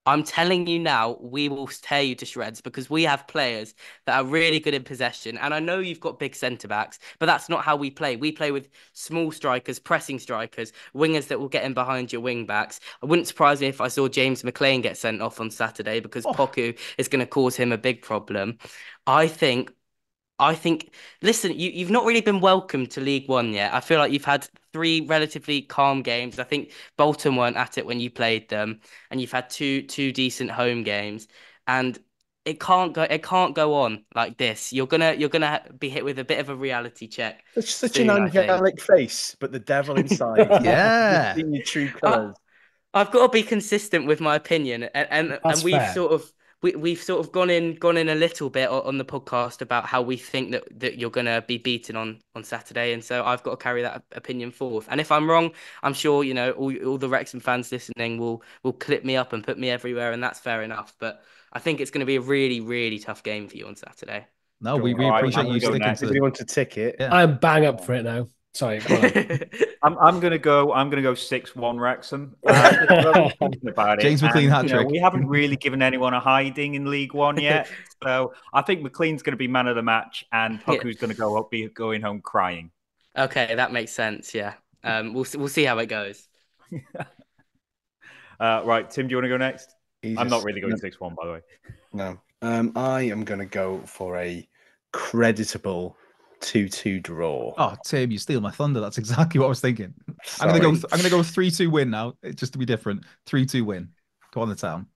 I'm telling you now, we will tear you to shreds because we have players that are really good in possession. And I know you've got big centre-backs, but that's not how we play. We play with small strikers, pressing strikers, wingers that will get in behind your wing-backs. It wouldn't surprise me if I saw James McClean get sent off on Saturday because Poku is going to cause him a big problem. I think, listen, you've not really been welcomed to League One yet. I feel like you've had 3 relatively calm games. I think Bolton weren't at it when you played them, and you've had two decent home games. And it can't go on like this. You're gonna be hit with a bit of a reality check. It's such soon, an angelic face, but the devil inside. Yeah. You've seen your true colours. I've got to be consistent with my opinion, and we've fair. sort of we've sort of gone in a little bit on the podcast about how we think that you're gonna be beaten on Saturday, and so I've got to carry that opinion forth. And if I'm wrong, I'm sure all the Wrexham fans listening will clip me up and put me everywhere, and that's fair enough. But I think it's going to be a really, really tough game for you on Saturday. No, we Right, appreciate I'm you gonna go sticking next. to If you want a ticket, Yeah. I'm bang up for it now. Sorry. Go on. I'm gonna go 6-1 Wrexham. Thinking about it, James McClean hat trick. we haven't really given anyone a hiding in League One yet, so I think McClean's going to be man of the match, and Poku's going to be going home crying. Okay, that makes sense. Yeah. We'll see how it goes. Right, Tim, do you want to go next? Jesus. I'm not really going 6-1, by the way. No. I am going to go for a creditable 2-2 draw. Oh, Tim, you steal my thunder. That's exactly what I was thinking. Sorry. I'm gonna go 3-2 win now, just to be different. 3-2 win. Go on the town.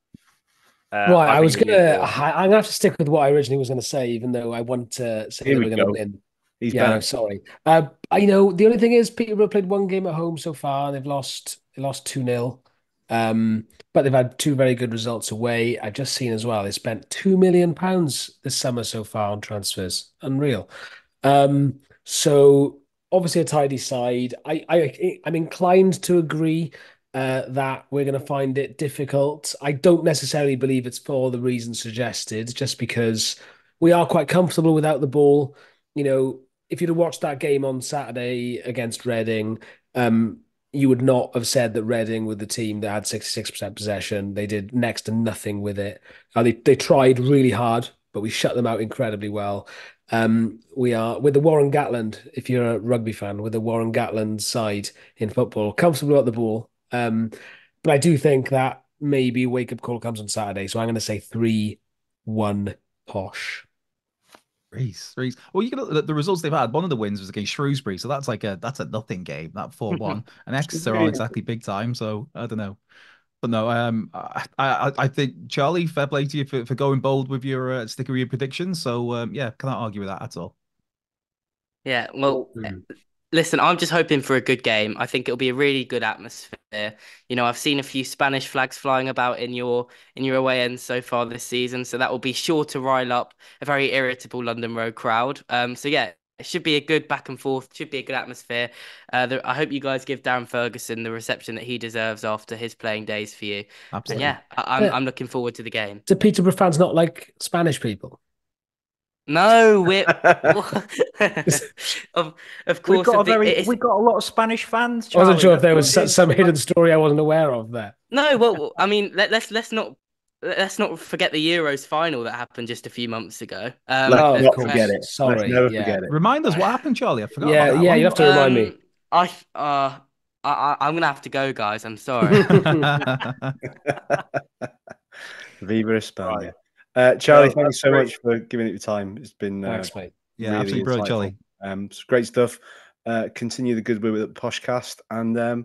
Right, I I'm think gonna have to stick with what I originally was gonna say, even though I want to say Here that we we're gonna go. win. He's Yeah, no, back. sorry. The only thing is Peterborough played one game at home so far, and they lost 2-0. But they've had 2 very good results away. I've just seen as well they spent £2 million this summer so far on transfers. Unreal. So obviously a tidy side. I'm inclined to agree that we're going to find it difficult. I don't necessarily believe it's for the reasons suggested, just because we are quite comfortable without the ball. If you'd have watched that game on Saturday against Reading, you would not have said that Reading were the team that had 66% possession. They did next to nothing with it. They tried really hard, but we shut them out incredibly well. We are with the Warren Gatland, if you're a rugby fan, with the Warren Gatland side in football, comfortable at the ball. But I do think that maybe wake-up call comes on Saturday. So I'm going to say 3-1 Posh. Rhys. Well, you can the results they've had. One of the wins was against Shrewsbury, so that's a nothing game. That 4-1, and Exeter aren't exactly big time, so I don't know. But no, I think Charlie, fair play to you for going bold with your sticker your predictions. So yeah, cannot argue with that at all. Yeah, well, listen, I'm just hoping for a good game. I think it'll be a really good atmosphere. I've seen a few Spanish flags flying about in your away end so far this season, so that will be sure to rile up a very irritable London Road crowd. So yeah, it should be a good back and forth. Should be a good atmosphere. I hope you guys give Darren Ferguson the reception that he deserves after his playing days for you. Absolutely. And yeah, I'm looking forward to the game. Do Peterborough fans not like Spanish people? No, we're of course. We've got a lot of Spanish fans. I wasn't Charlie. sure if there was some hidden story I wasn't aware of there. No, well, I mean, let's not forget the Euros final that happened just a few months ago. Let's not forget it. Sorry, Let's never yeah. forget it. Remind us what happened, Charlie. I forgot. Yeah, about that yeah, one. you have to remind me. I'm gonna have to go, guys. I'm sorry. Viva España. Charlie, thank you so much for giving it your time. It's been Thanks, mate. Yeah, really absolutely brilliant, Charlie. It's great stuff. Continue the good work with the Poshcast. And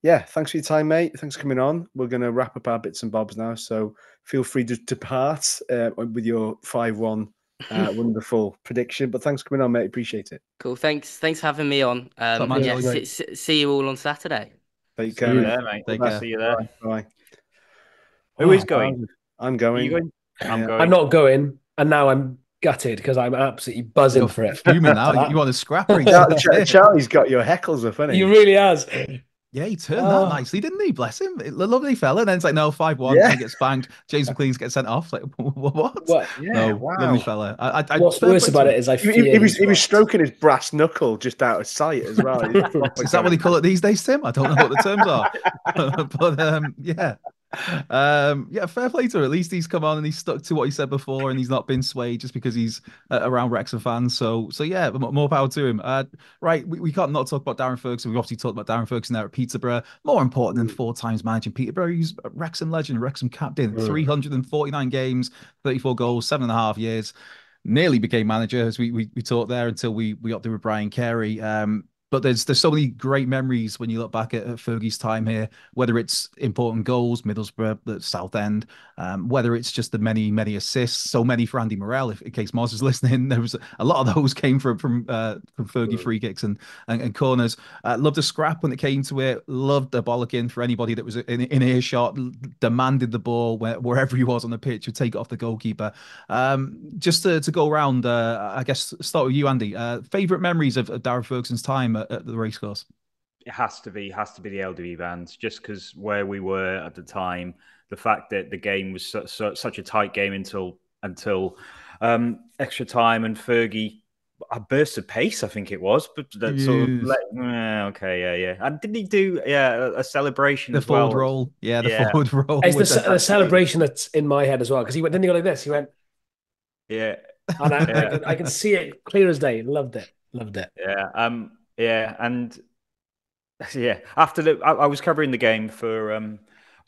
yeah, thanks for your time, mate. Thanks for coming on. We're going to wrap up our bits and bobs now. So feel free to depart with your 5-1 wonderful prediction. But thanks for coming on, mate. Appreciate it. Cool. Thanks for having me on. man, Yeah, Charlie? see you all on Saturday. Take See care. you mate. there, mate. Take care. See you there. Bye. Who is going? I'm Are going. you going? I'm Yeah. going. I'm not going, and now I'm gutted because I'm absolutely buzzing You're for it. fuming now. You want to scrap Rhys? Charlie's got your heckles up, hasn't he? He really has. Yeah, he turned that nicely, didn't he? Bless him. A lovely fella. And then it's like, no, 5-1. Yeah. He gets spanked. James McClean gets sent off. Like, what? What? Yeah, No, wow. lovely fella. What's worse about it is I fear He was stroking his brass knuckle just out of sight as well. Is that what they call it these days, Tim? I don't know what the terms are. But yeah. Yeah, fair play to him. At least he's come on and he's stuck to what he said before, and he's not been swayed just because he's around Wrexham fans. So yeah, more power to him. Right, we can't not talk about Darren Ferguson. We've obviously talked about Darren Ferguson there at Peterborough. More important than 4 times managing Peterborough, he's a Wrexham legend, Wrexham captain, 349 games, 34 goals, 7.5 years. Nearly became manager, as we talked there, until we upped it with Brian Carey. But there's so many great memories when you look back at Fergie's time here, whether it's important goals, Middlesbrough, the South End, whether it's just the many assists, so many for Andy Morrell. If in case Moz is listening, there was a lot of those came from Fergie free kicks and corners. Loved the scrap when it came to it. Loved the bollocking for anybody that was in earshot. Demanded the ball wherever he was on the pitch, would take it off the goalkeeper. Just to go around, I guess start with you, Andy. Favorite memories of Darren Ferguson's time at the racecourse? It has to be the LDV bands, just because where we were at the time, the fact that the game was such a tight game until extra time, and Fergie, a burst of pace, I think it was, but that sort of yeah. And didn't he do a celebration the as well? Forward roll, the forward roll. It's the celebration that's in my head as well, because didn't he go like this? He went, yeah, and I can see it clear as day. Loved it. Yeah, and yeah. After I was covering the game for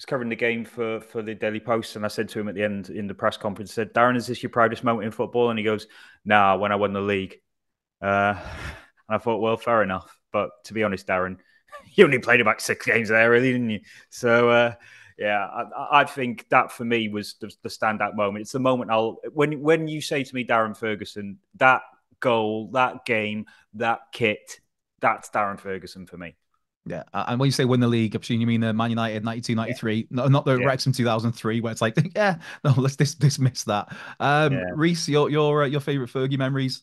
the Daily Post, and I said to him at the end in the press conference, I said, "Darren, is this your proudest moment in football?" And he goes, "Nah, when I won the league." And I thought, well, fair enough. But to be honest, Darren, you only played about 6 games there, really, didn't you? So yeah, I think that for me was the standout moment. It's the moment when you say to me, Darren Ferguson, that goal, that game, that kit, that's Darren Ferguson for me. Yeah, and when you say win the league, I'm assuming you mean the Man United 92-93, not the Wrexham 2003, where it's like, no, let's dismiss that. Rhys, your favorite Fergie memories?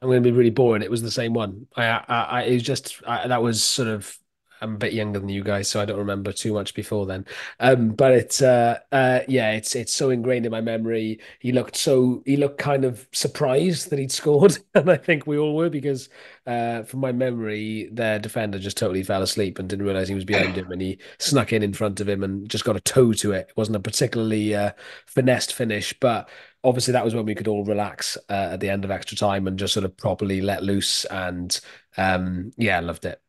I'm going to be really boring. It was the same one. It was just that was sort of. I'm a bit younger than you guys, so I don't remember too much before then. But it's it's so ingrained in my memory. He looked kind of surprised that he'd scored, and I think we all were, because from my memory, their defender just totally fell asleep and didn't realize he was behind him, and he snuck in front of him and just got a toe to it. It wasn't a particularly finessed finish, but obviously that was when we could all relax at the end of extra time and just sort of properly let loose. And I loved it.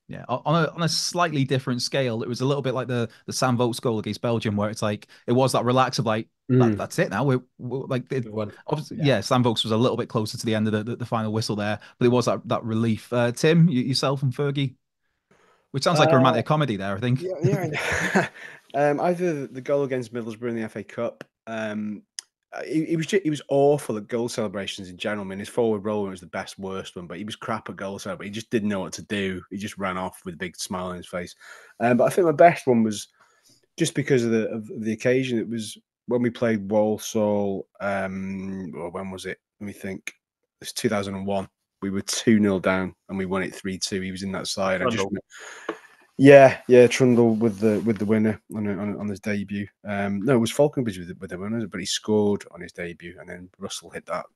Yeah, on a slightly different scale, it was a little bit like the Sam Vokes goal against Belgium, where it's like it was that relax of like that's it now. We're like obviously, Sam Vokes was a little bit closer to the end of the final whistle there, but it was that relief. Tim, yourself and Fergie, which sounds like a romantic comedy there, I think. Yeah. Either the goal against Middlesbrough in the FA Cup. He was awful at goal celebrations in general. I mean, his forward roll was the best, worst one, but he was crap at goal celebrations. He just didn't know what to do. He just ran off with a big smile on his face. But I think my best one was just because of the occasion. It was when we played Walsall. Or when was it? Let me think. It was 2001. We were 2-0 down and we won it 3-2. He was in that side. Trundle with the winner on his debut. No, it was Falconbridge with the winner, but he scored on his debut, and then Russell hit that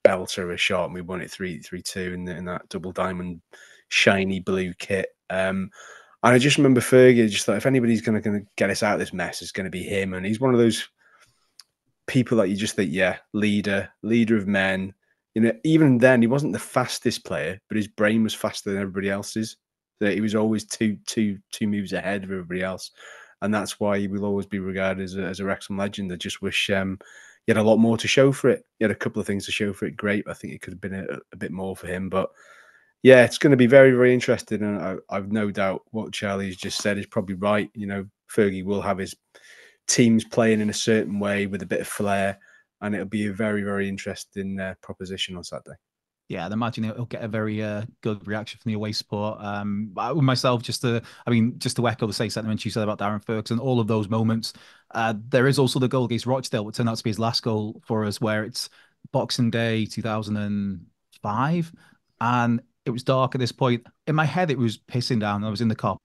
belter of a shot, and we won it 3-2 in that double diamond shiny blue kit. And I just remember Fergie just thought, if anybody's going to get us out of this mess, it's going to be him. And he's one of those people that you just think, leader of men. You know, even then he wasn't the fastest player, but his brain was faster than everybody else's. That he was always two moves ahead of everybody else, and that's why he will always be regarded as a Wrexham legend. I just wish he had a lot more to show for it. He had a couple of things to show for it. Great, I think it could have been a bit more for him. But yeah, it's going to be very, very interesting, and I've no doubt what Charlie's just said is probably right. You know, Fergie will have his teams playing in a certain way with a bit of flair, and it'll be a very, very interesting proposition on Saturday. Yeah, I'd imagine it'll get a very good reaction from the away support. With myself, just to echo the same sentiment you said about Darren Ferguson, all of those moments. There is also the goal against Rochdale, what turned out to be his last goal for us, where it's Boxing Day 2005, and it was dark at this point. In my head, it was pissing down. I was in the Kop,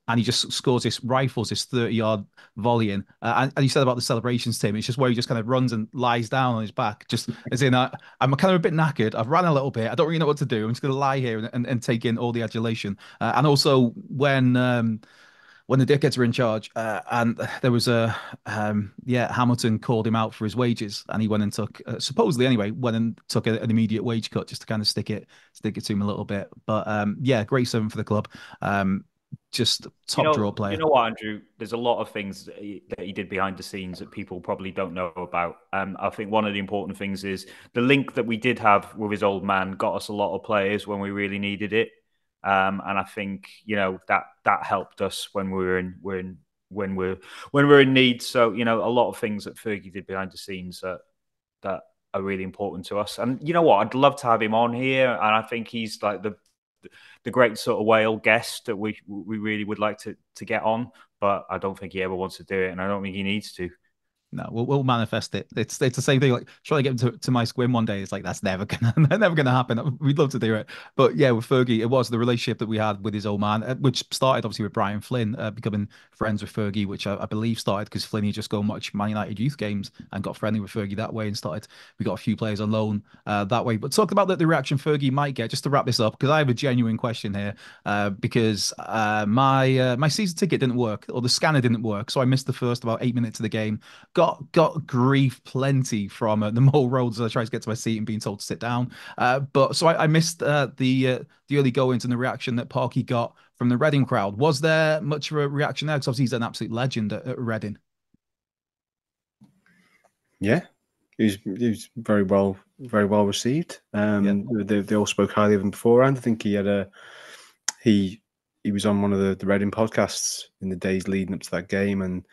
and he just scores rifles this 30-yard volley in. And you said about the celebrations, Tim. It's just where he just kind of runs and lies down on his back. Just as in, I'm kind of a bit knackered. I've ran a little bit. I don't really know what to do. I'm just going to lie here and take in all the adulation. And also when when the dickheads were in charge, and there was a Hamilton called him out for his wages, and he went and took supposedly anyway went and took an immediate wage cut just to kind of stick it to him a little bit. But great 7 for the club. Just top draw player. You know what, Andrew? There's a lot of things that he did behind the scenes that people probably don't know about. I think one of the important things is the link that we did have with his old man got us a lot of players when we really needed it. And I think that helped us when we're in need. So a lot of things that Fergie did behind the scenes that are really important to us. And you know what? I'd love to have him on here, and I think he's like the great sort of whale guest that we really would like to get on, but I don't think he ever wants to do it, and I don't think he needs to. No, we'll manifest it. It's the same thing. Like trying to get him to my squim one day. It's like that's never gonna happen. We'd love to do it, but yeah, with Fergie, it was the relationship that we had with his old man, which started obviously with Brian Flynn becoming friends with Fergie, which I believe started because Flynn had just go and watch Man United youth games and got friendly with Fergie that way, and we got a few players on loan that way. But talking about the reaction Fergie might get, just to wrap this up, because I have a genuine question here, because my season ticket didn't work, or the scanner didn't work, so I missed the first about 8 minutes of the game. Got grief plenty from the Mole Road as I tried to get to my seat and being told to sit down. But so I missed the early goings and the reaction that Parky got from the Reading crowd. Was there much of a reaction there? Because obviously he's an absolute legend at Reading. Yeah, he was very well received. They all spoke highly of him beforehand. I think he had he was on one of the Reading podcasts in the days leading up to that game, and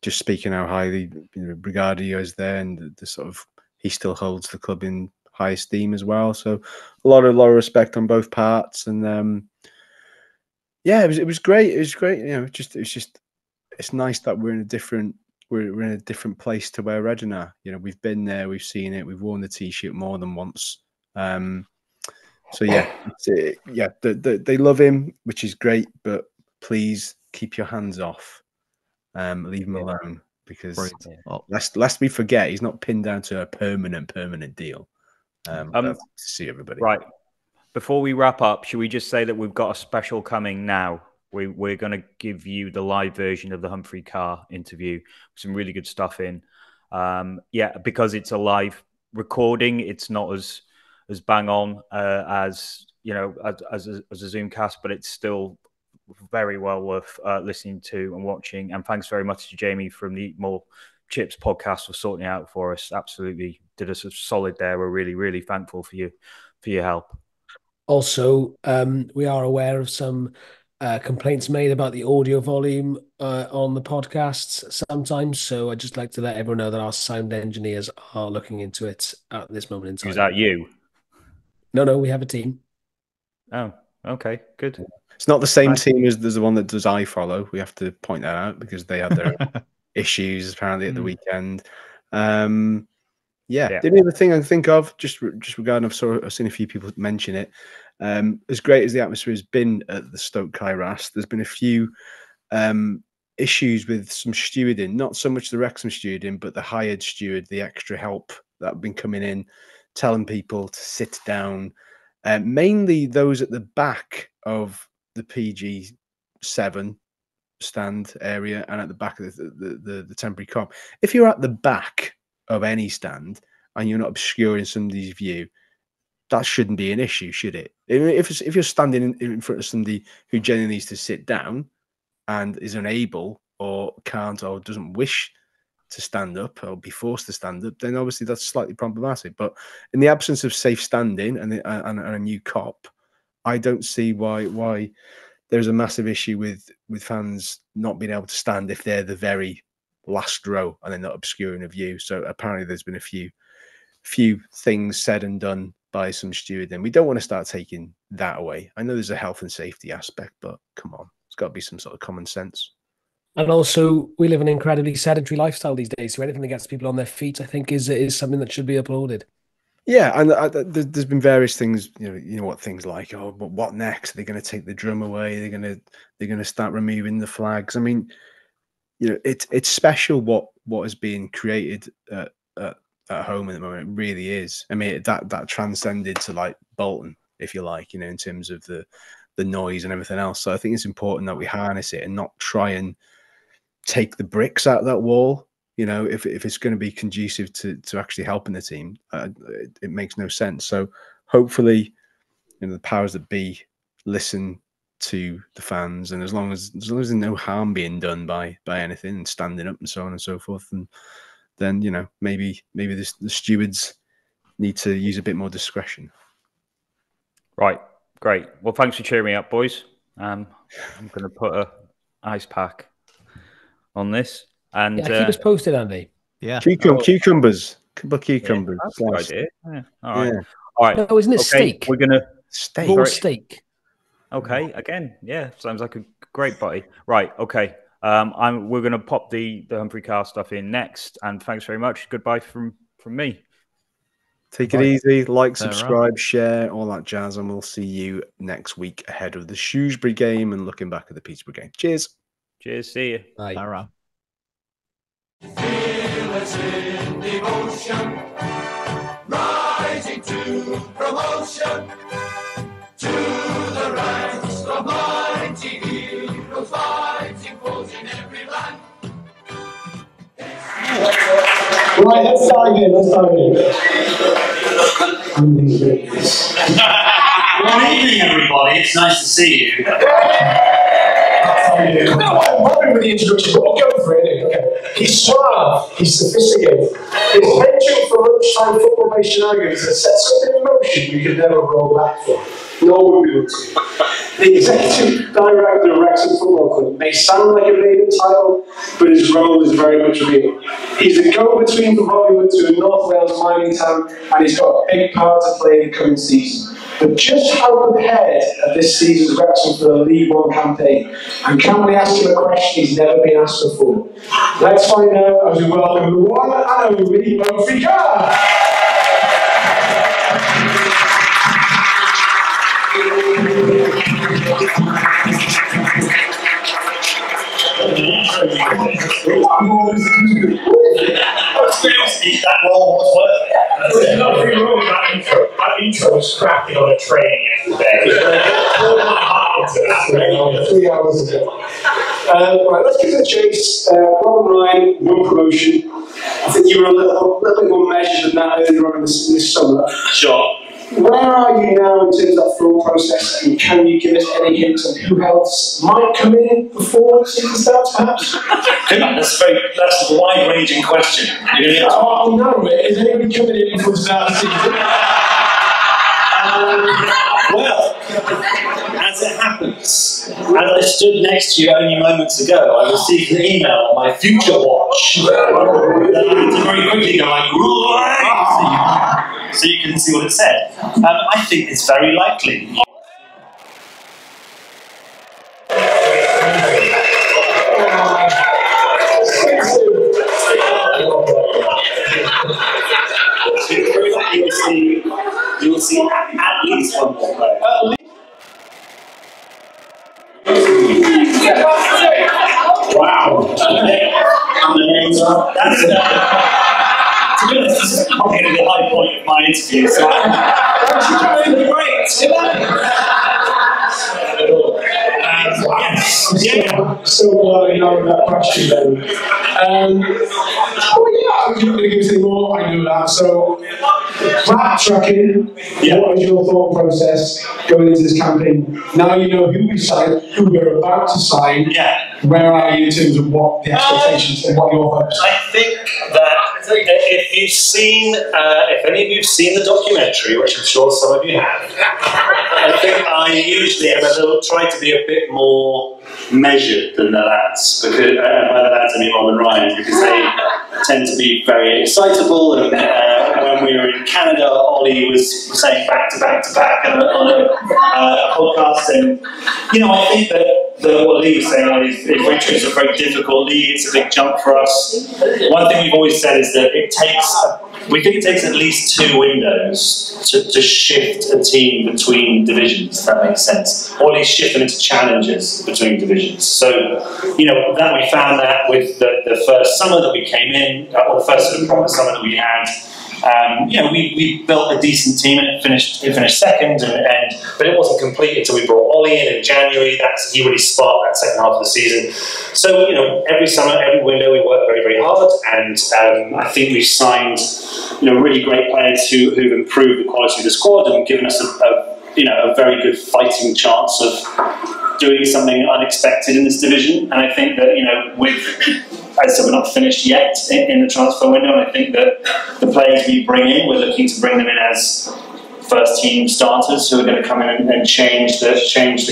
just speaking how highly regarded he is there, and the sort of he still holds the club in high esteem as well. So a lot of respect on both parts, and it was great. It was great. It's nice that we're in a different place to where Reading are. We've been there, we've seen it, we've worn the t-shirt more than once. So they love him, which is great. But please keep your hands off. Leave him alone, because lest we forget, he's not pinned down to a permanent deal. To see everybody. Right. Before we wrap up, should we just say that we've got a special coming now? We're going to give you the live version of the Humphrey Ker interview. Some really good stuff in. Because it's a live recording, it's not as bang on as a Zoom cast, but it's still very well worth listening to and watching. And thanks very much to Jamie from the Eat More Chips podcast for sorting it out for us. Absolutely did us a solid there. We're really, really thankful for your help. Also, we are aware of some complaints made about the audio volume on the podcasts sometimes. So I'd just like to let everyone know that our sound engineers are looking into it at this moment in time. Is that you? No, we have a team. Oh, okay, good. It's not the same team as the one that does iFollow. We have to point that out because they had their issues apparently at the weekend. The only other thing I can think of, just regarding, I've seen a few people mention it. As great as the atmosphere has been at the Stoke Cae Ras, there's been a few issues with some stewarding. Not so much the Wrexham stewarding, but the hired steward, the extra help that have been coming in, telling people to sit down. Mainly those at the back of the PG7 stand area and at the back of the temporary comp. If you're at the back of any stand and you're not obscuring somebody's view, that shouldn't be an issue, should it? If you're standing in front of somebody who genuinely needs to sit down and is unable or can't or doesn't wish to stand up or be forced to stand up, then obviously that's slightly problematic. But in the absence of safe standing and a new cop, I don't see why there's a massive issue with fans not being able to stand if they're the very last row and they're not obscuring a view. So apparently there's been a few things said and done by some steward, and we don't want to start taking that away. I know there's a health and safety aspect, but come on, it's got to be some sort of common sense. And also, we live an incredibly sedentary lifestyle these days, so anything that gets people on their feet, I think, is something that should be applauded. Yeah, and there's been various things, you know what things like, oh, but what next? Are they going to take the drum away? They're going to start removing the flags. I mean, it's special what is being created at home at the moment. It really is. I mean, that transcended to like Bolton, if you like, in terms of the the noise and everything else. So I think it's important that we harness it and not try and take the bricks out of that wall. You know, if it's going to be conducive to actually helping the team, it makes no sense. So hopefully, you know, the powers that be listen to the fans, and as long as there's no harm being done by anything and standing up and so on and so forth, and then, you know, maybe the stewards need to use a bit more discretion. Right, great. Well, thanks for cheering me up, boys. I'm going to put a ice pack on this, and keep us posted, Andy. Yeah, cucumbers. Cucumbers. Yeah, that's a good idea. Yeah. All right. Yeah. All right. No, isn't it steak? We're gonna Raw steak. Okay. Again, yeah, sounds like a great buddy. Right. Okay. We're gonna pop the Humphrey Ker stuff in next, and thanks very much. Goodbye from me. Take it easy. Like, subscribe, share, all that jazz, and we'll see you next week ahead of the Shrewsbury game and looking back at the Peterborough game. Cheers. Cheers. See you. Bye. Sarah. Fearless in devotion, rising to promotion, to the ranks of mighty heroes, fighting foes in every land. Right, let's start again. Good evening, everybody. It's nice to see you. No, I'm bothered with the introduction, but we'll go for it. Okay. He's suave, he's sophisticated. His penchant for lunchtime football-based shenanigans has set something in motion we could never roll back from. Nor would we want to. The executive director of Wrexham Football Club may sound like a maiden title, but his role is very much real. He's a go-between from Hollywood to a North Wales mining town, and he's got a big part to play in the coming season. But just how prepared are this season's Wrexham for the League One campaign? And can we ask him a question he's never been asked before? Let's find out as we welcome the one and only Humphrey Ker. That role was worth it. There's nothing wrong with that intro. That intro was cracking on a train yesterday. All my heart into that. 3 hours ago. Right, let's get to the chase. Robin Ryan, one promotion. I think you were a little bit more measured than that earlier on in this summer. Sure. Where are you now in terms of that full process, and can you give us any hints on who else might come in before the season starts, perhaps? That's a wide-ranging question. Oh, no, is anybody coming in before the start of the season? Well, as it happens, as I stood next to you only moments ago, I received an email on my future watch that I had to very quickly go like, right, so you can see what it said. I think it's very likely. You will see at least one more player. Wow. That's to be honest, this is probably going to be the high point of my interview, so I'm I'm so glad I know that question then. I'm not going to give us any more, I know that. So, backtracking, what is your thought process going into this campaign? Now you know who we signed, who we're about to sign. Where are you in terms of what the expectations and what your hopes? I think that if you've seen, if any of you've seen the documentary, which I'm sure some of you have, I think I usually am try to be a bit more measured than the lads, because by the lads I mean Rob and Ryan, because they tend to be very excitable. And when we were in Canada, Ollie was saying back to back to back on a podcast, and you know, I think that what Lee was saying is Richmond is a very difficult league. It's a big jump for us. One thing we've always said is that we think it takes at least 2 windows to shift a team between divisions, if that makes sense. Or at least shift them into challenges between divisions. So, you know, that we found that with the first summer that we came in, or the first sort of proper summer that we had, we built a decent team and it finished second, but it wasn't complete until we brought Ollie in January. He really sparked that second half of the season. So every summer, every window, we work very, very hard, and I think we've signed really great players who've improved the quality of the squad and given us a very good fighting chance of doing something unexpected in this division. And I think that as I said, we're not finished yet in the transfer window, and I think that the players we bring in, we're looking to bring them in as first team starters who are going to come in and change the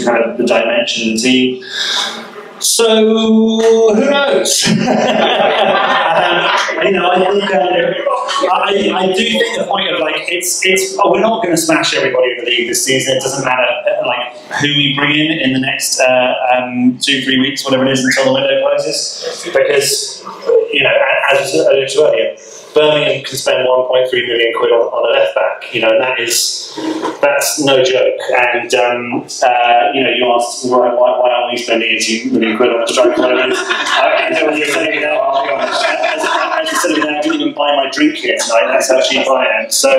kind of the dimension of the team. So who knows? I do think the point of we're not going to smash everybody in the league this season. It doesn't matter who we bring in the next 2-3 weeks, whatever it is, until the window closes, because as I alluded to earlier, Birmingham can spend 1.3 million quid on a left back, and that's no joke. And you asked why aren't we spending 18 million quid on a striker? I know what you're saying now. I'll be honest. As I said, I didn't even buy my drink here tonight. That's how cheap I am. So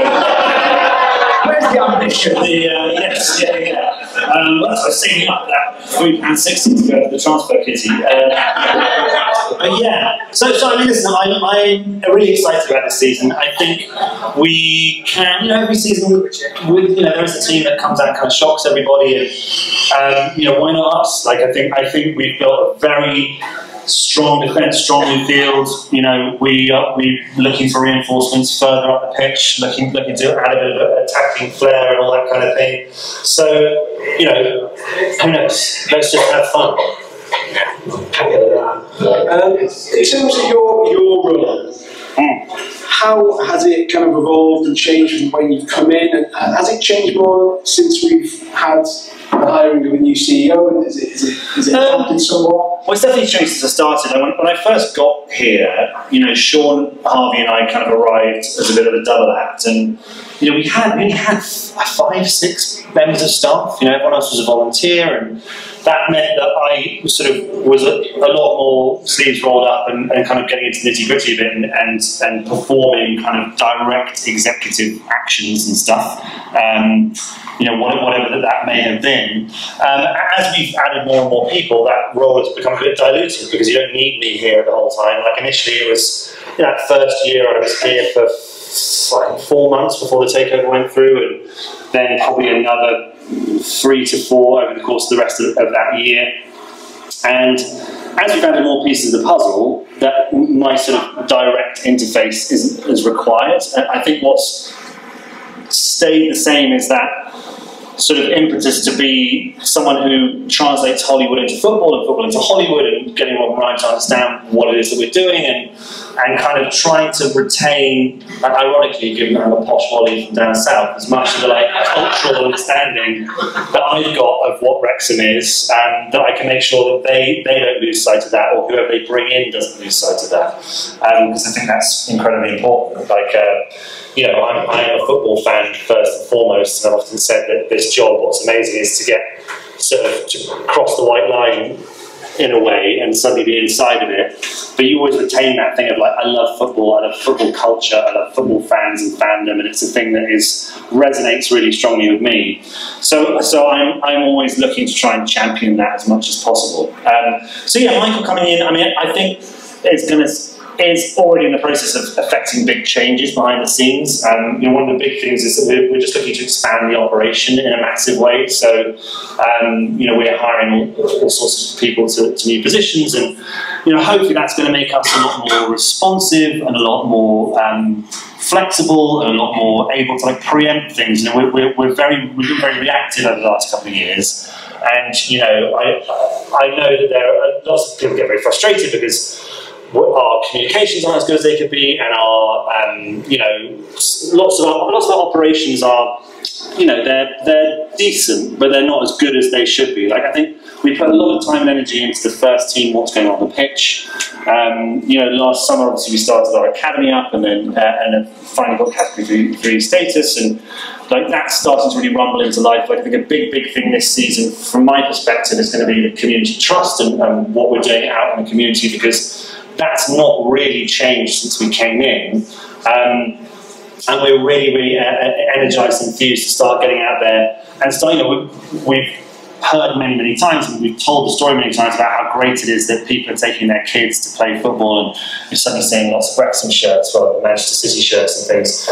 where's the ambition? Yes, yeah. That's why saving up that £3.60 to go to the transfer kitty. But yeah, so I mean, listen, I'm really excited about this season. I think we can, every season, there is a team that comes out and kind of shocks everybody, and why not us? I think we've built a very strong defence, strong midfield. We're looking for reinforcements further up the pitch, looking to add a bit of attacking flair and all that kind of thing. So, who knows? Let's just have fun. In terms of your role, how has it kind of evolved and changed from when you've come in? And has it changed more since we've had the hiring of a new CEO? And is it adapted somewhat? Well, it's definitely changed since I started. When I first got here, Sean, Harvey, and I kind of arrived as a bit of a double act, and we only had 5-6 members of staff. Everyone else was a volunteer, and that meant that I was a lot more sleeves rolled up and kind of getting into the nitty-gritty of it and performing kind of direct executive actions and stuff, whatever that may have been. As we've added more and more people, that role has become a bit diluted because you don't need me here the whole time. Initially it was, that first year I was here for 4 months before the takeover went through, and then probably another 3 to 4 over the course of the rest of that year. And as we've added more pieces of the puzzle, that my sort of direct interface is required. I think what's stayed the same is that sort of impetus to be someone who translates Hollywood into football and football into Hollywood, and getting Rob Ryan to understand what it is that we're doing, and kind of trying to retain, ironically, given that I'm a posh Ollie from down south, as much of the cultural understanding that I've got of what Wrexham is, that I can make sure that they don't lose sight of that, or whoever they bring in doesn't lose sight of that, because I think that's incredibly important. I'm a football fan first and foremost, and I've often said that this job, what's amazing is to get to cross the white line in a way and suddenly be inside of it. But you always retain that thing of I love football, I love football culture, I love football fans and fandom, and it's a thing that resonates really strongly with me. So I'm always looking to try and champion that as much as possible. Michael coming in, I think is already in the process of affecting big changes behind the scenes. One of the big things is that we're just looking to expand the operation in a massive way. So, we're hiring all sorts of people to new positions, and hopefully that's going to make us a lot more responsive and a lot more flexible and a lot more able to preempt things. We've been very reactive over the last couple of years, and I know that there are lots of people get very frustrated because our communications aren't as good as they could be, and our lots of our operations are, they're decent, but they're not as good as they should be. I think we put a lot of time and energy into the first team, what's going on the pitch. Last summer obviously we started our academy up, and then finally got category 3 status, and that's starting to really rumble into life. I think a big thing this season, from my perspective, is going to be the community trust and what we're doing out in the community, because that's not really changed since we came in. and we're really, really energized and enthused to start getting out there and start. You know, we've heard many times, and we've told the story many times about how great it is that people are taking their kids to play football, and you're suddenly seeing lots of Wrexham shirts rather than Manchester City shirts and things.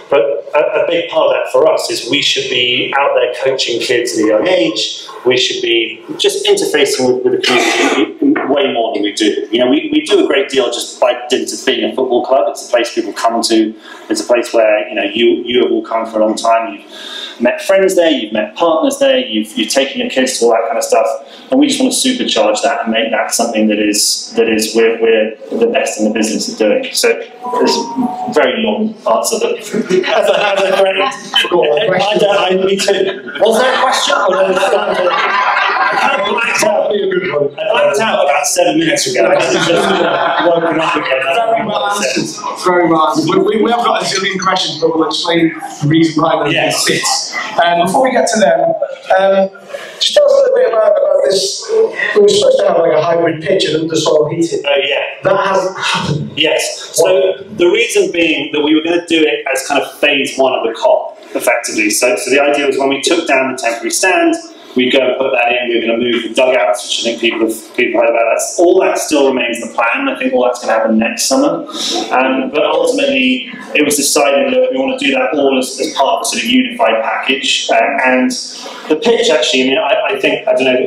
But a big part of that for us is we should be out there coaching kids at a young age. We should be just interfacing with the community way more than we do. You know, we do a great deal just by dint of being a football club. It's a place people come to. It's a place where, you know, you have all come for a long time. You've met friends there, you've met partners there, you've taken your kids to all that kind of stuff, and we just want to supercharge that and make that something that is we're the best in the business of doing. So there's a very long answer, but me too. Was there a question? I blacked out about 7 minutes ago. I just woken up again. Very well. We have got a zillion questions, but we'll explain the reason why they sits. Before we get to them, just tell us a little bit about this. We were supposed to have like a hybrid pitch and under-soil heating. Oh, yeah. That hasn't happened. Yes. So the reason being that we were going to do it as kind of phase one of the COP, effectively. So the idea was when we took down the temporary stand, we'd go and put that in. We were going to move the dugouts, which I think people have heard about. All that still remains the plan. I think all that's going to happen next summer. But ultimately, it was decided that we want to do that all as part of a sort of unified package. And the pitch, actually, I mean, I think, I don't know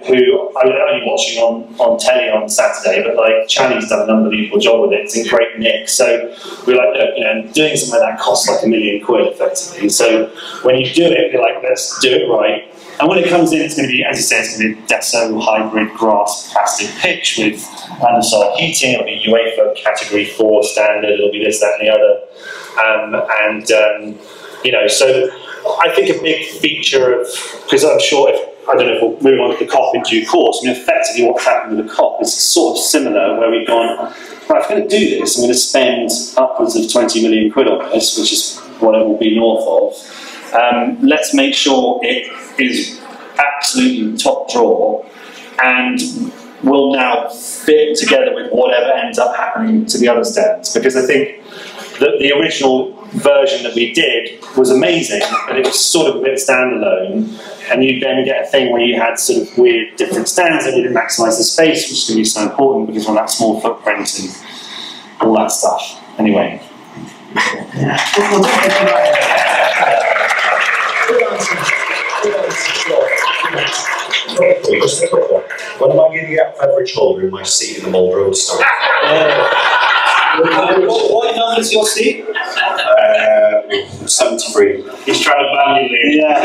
who I was only watching on telly on Saturday, but like Channy's done an unbelievable job with it. It's in great nick. So we're like, look, you know, doing something like that costs like £1 million effectively. So when you do it, you're like, let's do it right. And when it comes in, it's going to be, as you say, it's going to be a Deso hybrid grass plastic pitch with under-soil heating. It'll be UEFA Category 4 standard. It'll be this, that, and the other. You know, so I think a big feature of, because I'm sure I don't know if we'll move on to the COP in due course. I mean, effectively what's happened with the COP is sort of similar, where we've gone, right, if I'm going to do this, I'm going to spend upwards of 20 million quid on this, which is what it will be north of. Let's make sure it is absolutely top drawer and will now fit together with whatever ends up happening to the other stands. Because I think that the original version that we did was amazing, but it was sort of a bit standalone, and you then get a thing where you had sort of weird different stands and you didn't maximise the space, which is going to be so important because of that small footprint and all that stuff. Anyway. Just a quick one. When am I going to get beverage holder in my seat in the Mold Road store? What number is your seat? 73. He's trying to ban you, Lee. Yeah.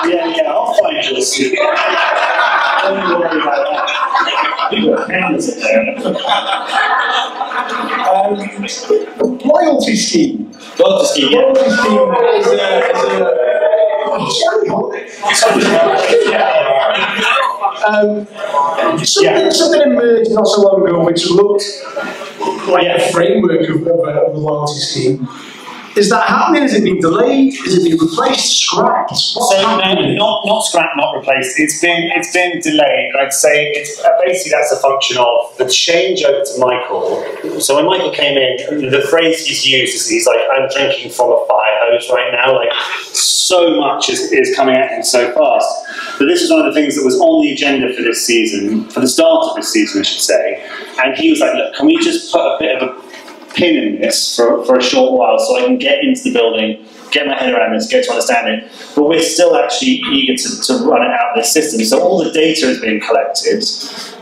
yeah, I'll find your seat. Don't worry about that. You've got hands in there. Loyalty scheme. Loyalty scheme, yeah. Loyalty scheme something emerged not so long ago which looked like a framework of a loyalty scheme. Is that happening? Is it being delayed? Is it being replaced? Scrapped? Not scrapped, not replaced. It's been delayed. I'd say it's basically that's a function of the change over to Michael. So when Michael came in, the phrase he's used is he's like, I'm drinking from a fire hose right now. Like so much is coming at him so fast. But this was one of the things that was on the agenda for this season, for the start of this season, I should say. And he was like, look, can we just put a bit of a pin in this for a short while so I can get into the building, get my head around this, get to understand it. But we're still actually eager to run it out of this system. So all the data is being collected,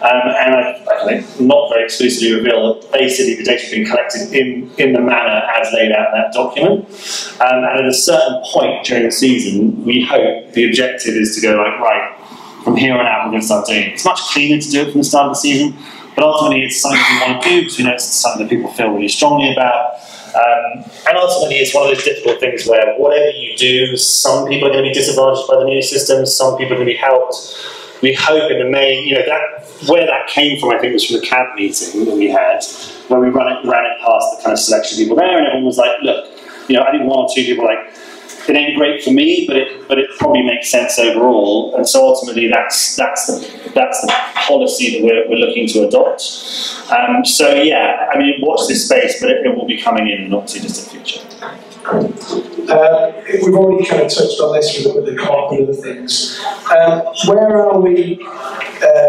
and I not very exclusively reveal that basically the data is being collected in the manner as laid out in that document. And at a certain point during the season, we hope the objective is to go like, right, from here on out we're going to start doing it. It's much cleaner to do it from the start of the season. But ultimately, it's something we want to do because we know it's something that people feel really strongly about. And ultimately, it's one of those difficult things where whatever you do, some people are going to be disadvantaged by the new system, some people are going to be helped. We hope in the main, you know, that where that came from, I think, was from the CAB meeting that we had, where we ran it past the kind of selection of people there, and everyone was like, look, you know, I think one or two people were like, it ain't great for me, but it probably makes sense overall. And so ultimately, that's the policy that we're looking to adopt. So yeah, I mean, watch this space, but it will be coming in the not too distant future. We've already kind of touched on this with the co-op and other things. Where are we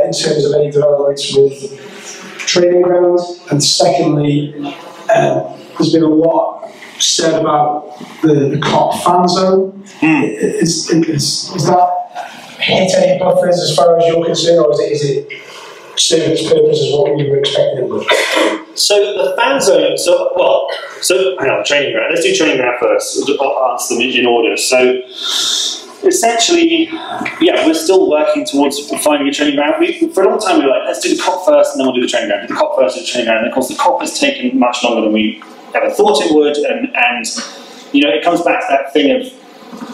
in terms of any developments with training ground? And secondly, there's been a lot said about the co-op fan zone. Is that hit any buffers as far as you're concerned, or is it serving its purpose as what you were expecting it would? So the fan zone, hang on, training ground. Let's do training ground first. I'll answer them in order. So essentially, yeah, we're still working towards finding a training ground. For a long time we were like, let's do the COP first and then we'll do the training ground. Do the COP first and the training ground. And of course the COP has taken much longer than we ever thought it would. And you know, it comes back to that thing of,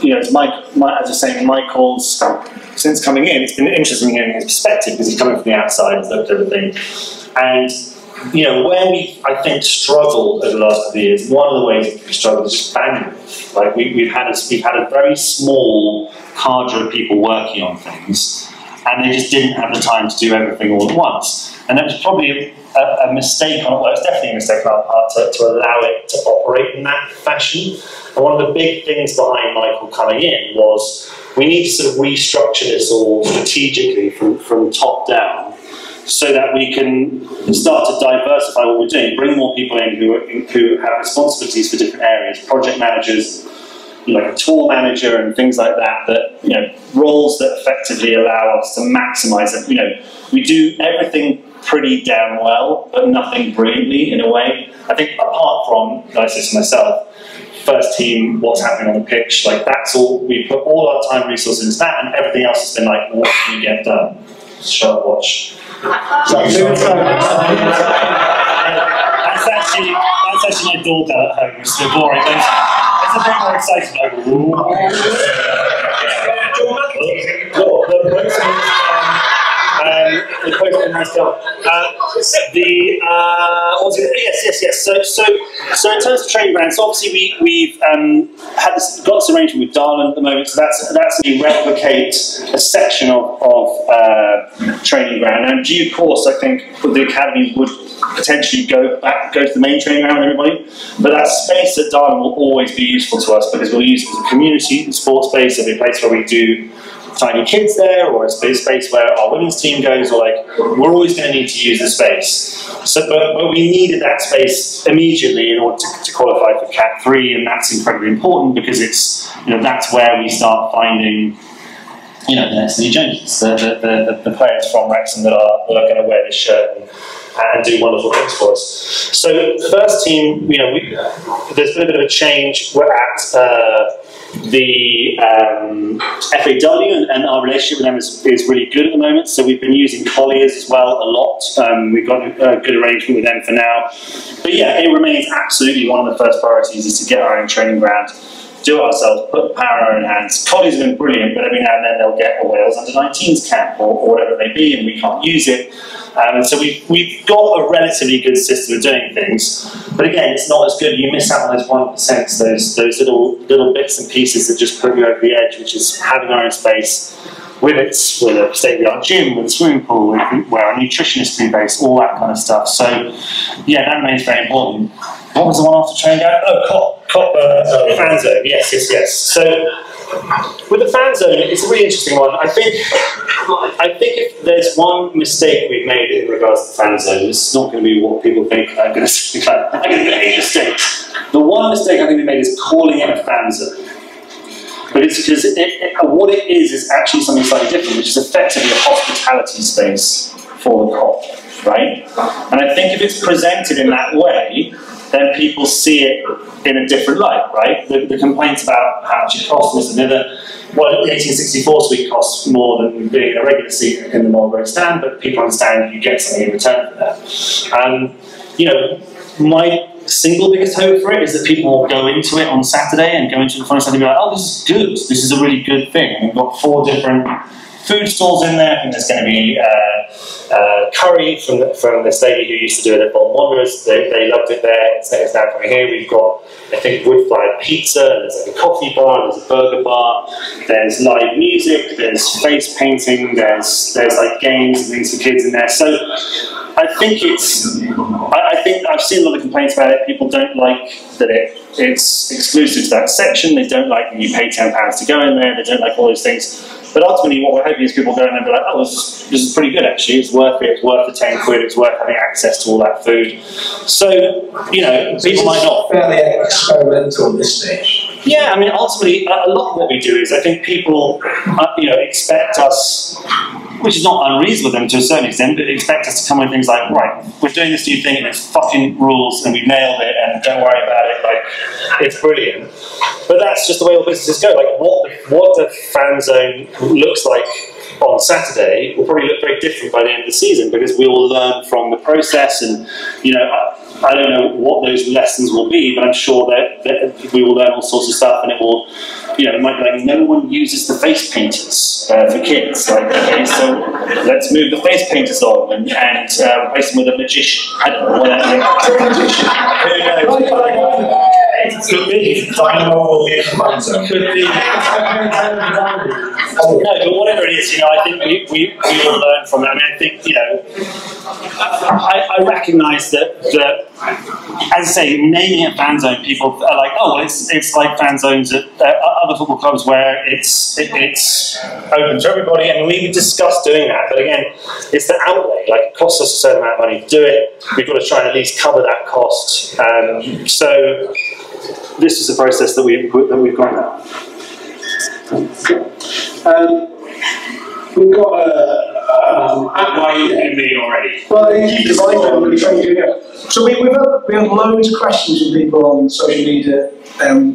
you know, as I was saying, Michael's, since coming in, it's been interesting hearing his perspective because he's coming from the outside and looked at everything. And you know, where we, I think, struggled over the last couple of years, one of the ways we struggled is just bandwidth. Like we've had a very small cadre of people working on things, and they just didn't have the time to do everything all at once. And that was probably a mistake on, well, it's definitely a mistake on our part to allow it to operate in that fashion. And one of the big things behind Michael coming in was we need to sort of restructure this all strategically from top down, so that we can start to diversify what we're doing, bring more people in who have responsibilities for different areas, project managers, like a tour manager and things like that, you know, roles that effectively allow us to maximise it. You know, we do everything pretty damn well, but nothing brilliantly in a way. I think apart from, I say to myself, first team, what's happening on the pitch, like that's all, we put all our time resources into that, and everything else has been like, what can we get done? Sharp watch. That's actually my doorbell at home, which is so boring. It's a bit more exciting. Yes. So in terms of training grounds, so obviously we've got this arrangement with Darwin at the moment. So that's to replicate a section of training ground. And in due course, I think the academy would potentially go to the main training ground with everybody. But that space at Darwin will always be useful to us because we'll use it as a community sports space. It'll be a place where we do tiny kids there, or a space where our women's team goes, or like we're always going to need to use the space. So, but we needed that space immediately in order to qualify for Cat 3, and that's incredibly important because it's, you know, that's where we start finding, you know, the next Lee Jones, the players from Wrexham that are going to wear this shirt and do wonderful things for us. So the first team, you know, there's been a bit of a change. We're at the FAW, and our relationship with them is really good at the moment. So we've been using Colliers as well a lot. We've got a good arrangement with them for now. But yeah, it remains absolutely one of the first priorities is to get our own training ground, do it ourselves, put the power in our own hands. Colliers have been brilliant, but every now and then they'll get a Wales under-19s camp or whatever it may be, and we can't use it. And so we've got a relatively good system of doing things, but again, it's not as good. You miss out on those 1%, those little bits and pieces that just put you over the edge, which is having our own space with a state-of-the-art gym, with a swimming pool, where our nutritionist can be based, all that kind of stuff. So yeah, that remains very important. What was the one after training ground? Oh, COP fan zone. Yes. So with the fan zone, it's a really interesting one. I think if there's one mistake we've made in regards to fan zone, this is not going to be what people think I'm going to say. I'm going to make a mistake. The one mistake I think we made is calling it a fan zone. But it's because what it is actually something slightly different, which is effectively a hospitality space for the COP, right? And I think if it's presented in that way, then people see it in a different light, right? The complaints about how much it costs, this and the other. Well, the 1864 suite costs more than being a regular seat in the Marlborough stand, but people understand you get something in return for that. You know, my single biggest hope for it is that people will go into it on Saturday and go into the following Saturday and be like, oh, this is good. This is a really good thing. And we've got 4 different food stalls in there. I think there's going to be curry from this lady who used to do it at Bolton Wanderers. They loved it there. It's now coming here. We've got, I think, wood-fired pizza. There's like a coffee bar. There's a burger bar. There's live music. There's face painting. There's like games and things for kids in there. So I think I think I've seen a lot of complaints about it. People don't like that it's exclusive to that section. They don't like that you pay £10 to go in there. They don't like all those things. But ultimately, what we're hoping is people go in and be like, oh, this is pretty good, actually. It's worth it. It's worth the £10. It's worth having access to all that food. So, you know, people might not... Fairly experimental at this stage. Yeah, I mean, ultimately, a lot of what we do is, I think people, you know, expect us, which is not unreasonable them to a certain extent, but expect us to come with things like, right, we're doing this new thing and it's fucking rules and we've nailed it and don't worry about it, like, it's brilliant. But that's just the way all businesses go. Like, what the fan zone looks like on Saturday will probably look very different by the end of the season, because we all learn from the process, and, you know, I don't know what those lessons will be, but I'm sure that we will learn all sorts of stuff, and it will, you know, it might be like, no one uses the face painters for kids. Like, okay, so let's move the face painters on and replace them with a magician. I don't know what could be. Dynamo will be a command zone. Could be. No, but whatever it is, you know, I think we will learn from it. I mean, I think, you know, I recognise that, as I say, naming it fan zone, people are like, oh, well, it's like fan zones at other football clubs where it's open to everybody, and we discussed doing that. But again, it's the outlay. Like, it costs us a certain amount of money to do it. We've got to try and at least cover that cost. So this is a process that we've gone down. We've got why are you hitting me already? well, you design them and trying to do it. So we have loads of questions from people on social media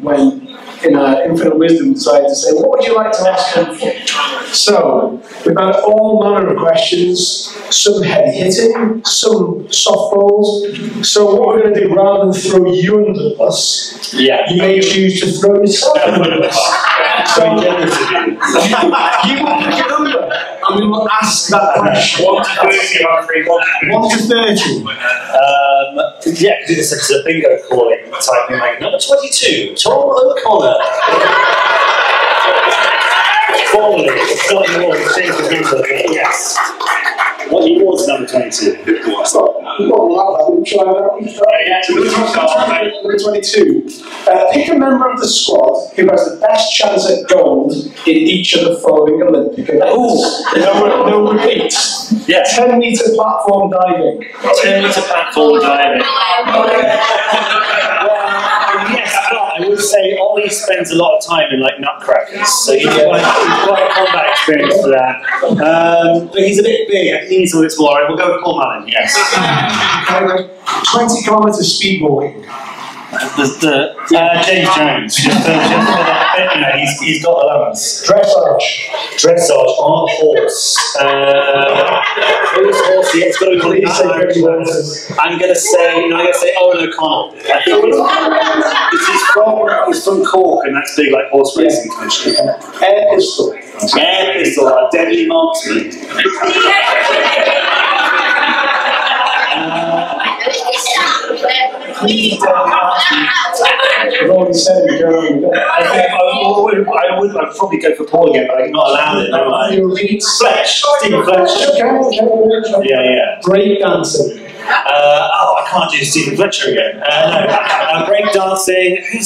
when in Infinite Wisdom decided to say, what would you like to ask Humphrey? So we've had all manner of questions, some heavy hitting, some softballs. So what we're going to do, rather than throw you under the bus, you may choose to throw yourself under the bus. So you will pick a number and we will ask that question. 1 to 30. 1 to 30. Yeah, this is a bingo calling type thing, like number 22, Tom O'Connor. Formally, it's not anymore, it's changed the number, but yes. What he was number 22. Number 22. Pick a member of the squad who has the best chance at gold in each of the following Olympic events. No repeats. Yeah. 10-metre platform diving. 10-metre platform diving. Yes, but I would say Ollie spends a lot of time in like nutcrackers, so he's got a combat experience for that. But he's a bit big. I think he needs a little bit smaller. We'll go with Paul Mullin. Yes. 20 kilometres speed walking. James Jones. Just for the, you know, he's got the lungs. Dressage on a horse. Who's horse? Yeah, it's got to be I'm going to say Owen O'Connell. I think he's from Cork, and that's big, like horse racing country. Air pistol, a deadly marksman. I've already said it. I'd probably go for Paul again, but I'm not allowed it, am I? Stephen Fletcher. Yeah. Break dancing. I can't do Stephen Fletcher again. No. Break dancing. Who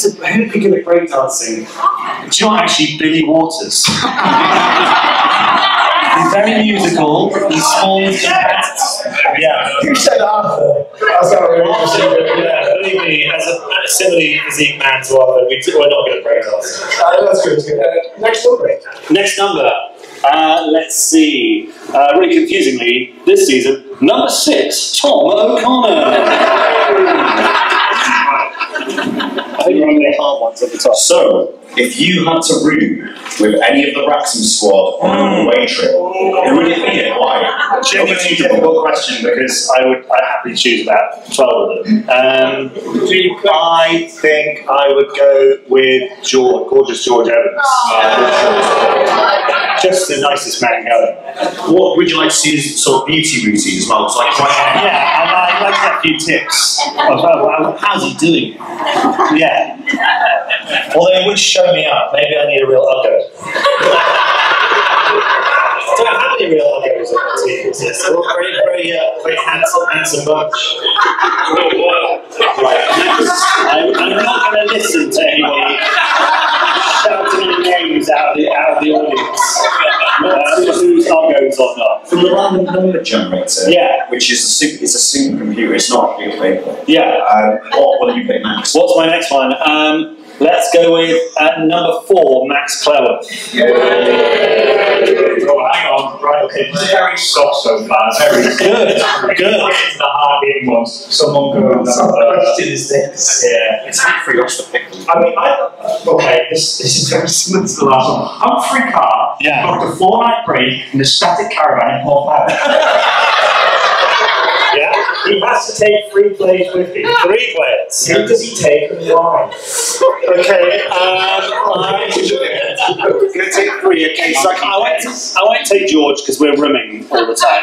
could be break dancing? Do you know what, actually, Billy Waters. He's very musical. He's small and compact. Yeah. Who said Arthur? That's how yeah, believe me, as a similarly physique man to Arthur, we're not going to break dancing. That's good. Next number. Next number. Let's see. Really confusingly, this season, number 6, Tom O'Connor. I think we're on the hard ones at the top. So, if you had to room with any of the Wrexham squad on an away trip, who would it be and why? Genuinely difficult question, because I'd happily choose about 12 of them. I think I would go with gorgeous George Evans. Just the nicest man going. What would you like to see as sort of beauty routine as well? Like, yeah, I'd like to have a few tips. How's he doing? Yeah. Although it would show me up. Maybe I need a real uggo. don't have any real Argos on the team. It's all very handsome bunch. Right, I'm not going to listen to anybody shouting any names out of the audience. Who's Argos or not? From the random number generator, yeah, which is it's a supercomputer, it's not a real paper. Yeah. What will you pick next? What's my next one? Let's go with number 4, Max Clewer. Oh, hang on. Right, okay. This is very soft so far. Very good. Good. Into the hard-hitting ones. Someone goes. What question is this? Yeah. It's Humphrey Ker. I mean, okay, this is very similar to the last one. Humphrey Ker got a 4-night break in a static caravan in Port Vale. Yeah. He has to take 3 players with him. 3 players. Who does he take and why? Okay, I'm going to take 3. Okay, so I won't take George because we're rimming all the time.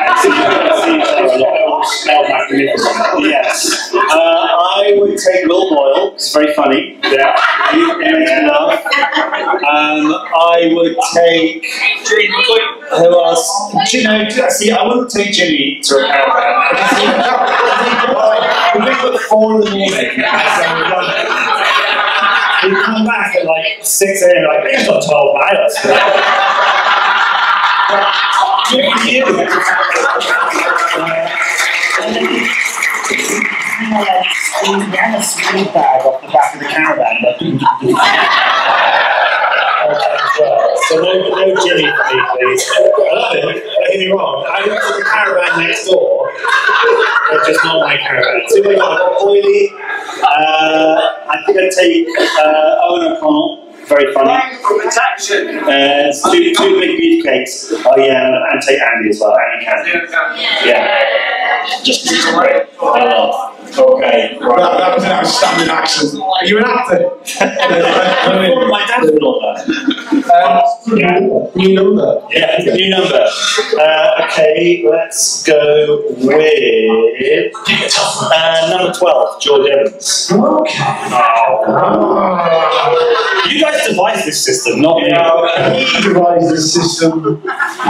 Smell magnificent. Yes. I would take Will Boyle. It's very funny. Yeah. He makes me laugh. I would take. Who else? See, I wouldn't take Jimmy to a caravan. We pick up at 4 in the morning. We come back at like 6 a.m. Like, it's got 12 miles. Good for you. We ran a speed bag off the back of the caravan. So no Jimmy for me, please. I love it. Don't get me wrong. I went to the caravan next door. It's just not my caravan. So we got Ollie. I think I'd take Owen O'Connell. Very funny. Protection. Two big beefcakes. Oh yeah, and take Andy as well. Andy Candy. Yeah. Just great. Okay. Right. That was an outstanding accent. Are you an actor? My dad's been on that. New number. Yeah, new number. Okay, let's go with number 12, George Evans. Okay. You guys devised this system, not me. He devised this system.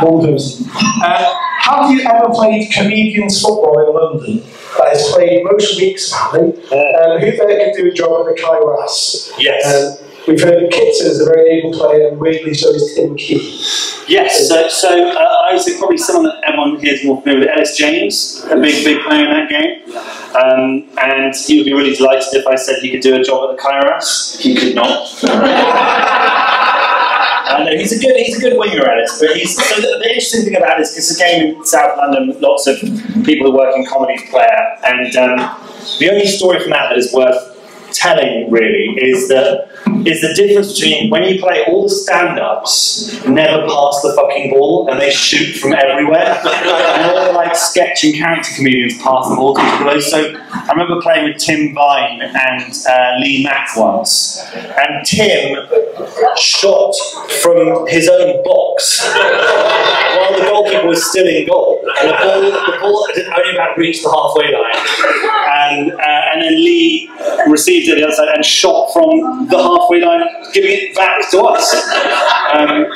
One person. Have you ever played comedians football in London? That is played most weeks, Barney. Who there could do a job at the Cae Ras? Yes. We've heard Kitter is a very able player, and weirdly so is Tim Key. Yes, so I would say probably someone that everyone here is more familiar with, Ellis James, a big player in that game. And he would be really delighted if I said he could do a job at the Cae Ras. He could not. No, he's a good winger, Ellis. But the interesting thing about this is a game in South London. Lots of people who work in comedy play it, and the only story from that is worth telling, really, is the difference between when you play all the stand-ups never pass the fucking ball and they shoot from everywhere, and all the like sketch and character comedians pass the ball to each other. So I remember playing with Tim Vine and Lee Mack once, and Tim shot from his own box while the goalkeeper was still in goal, and the ball had only about reached the halfway line, and then Lee received it the other side and shot from the halfway line, giving it back to us.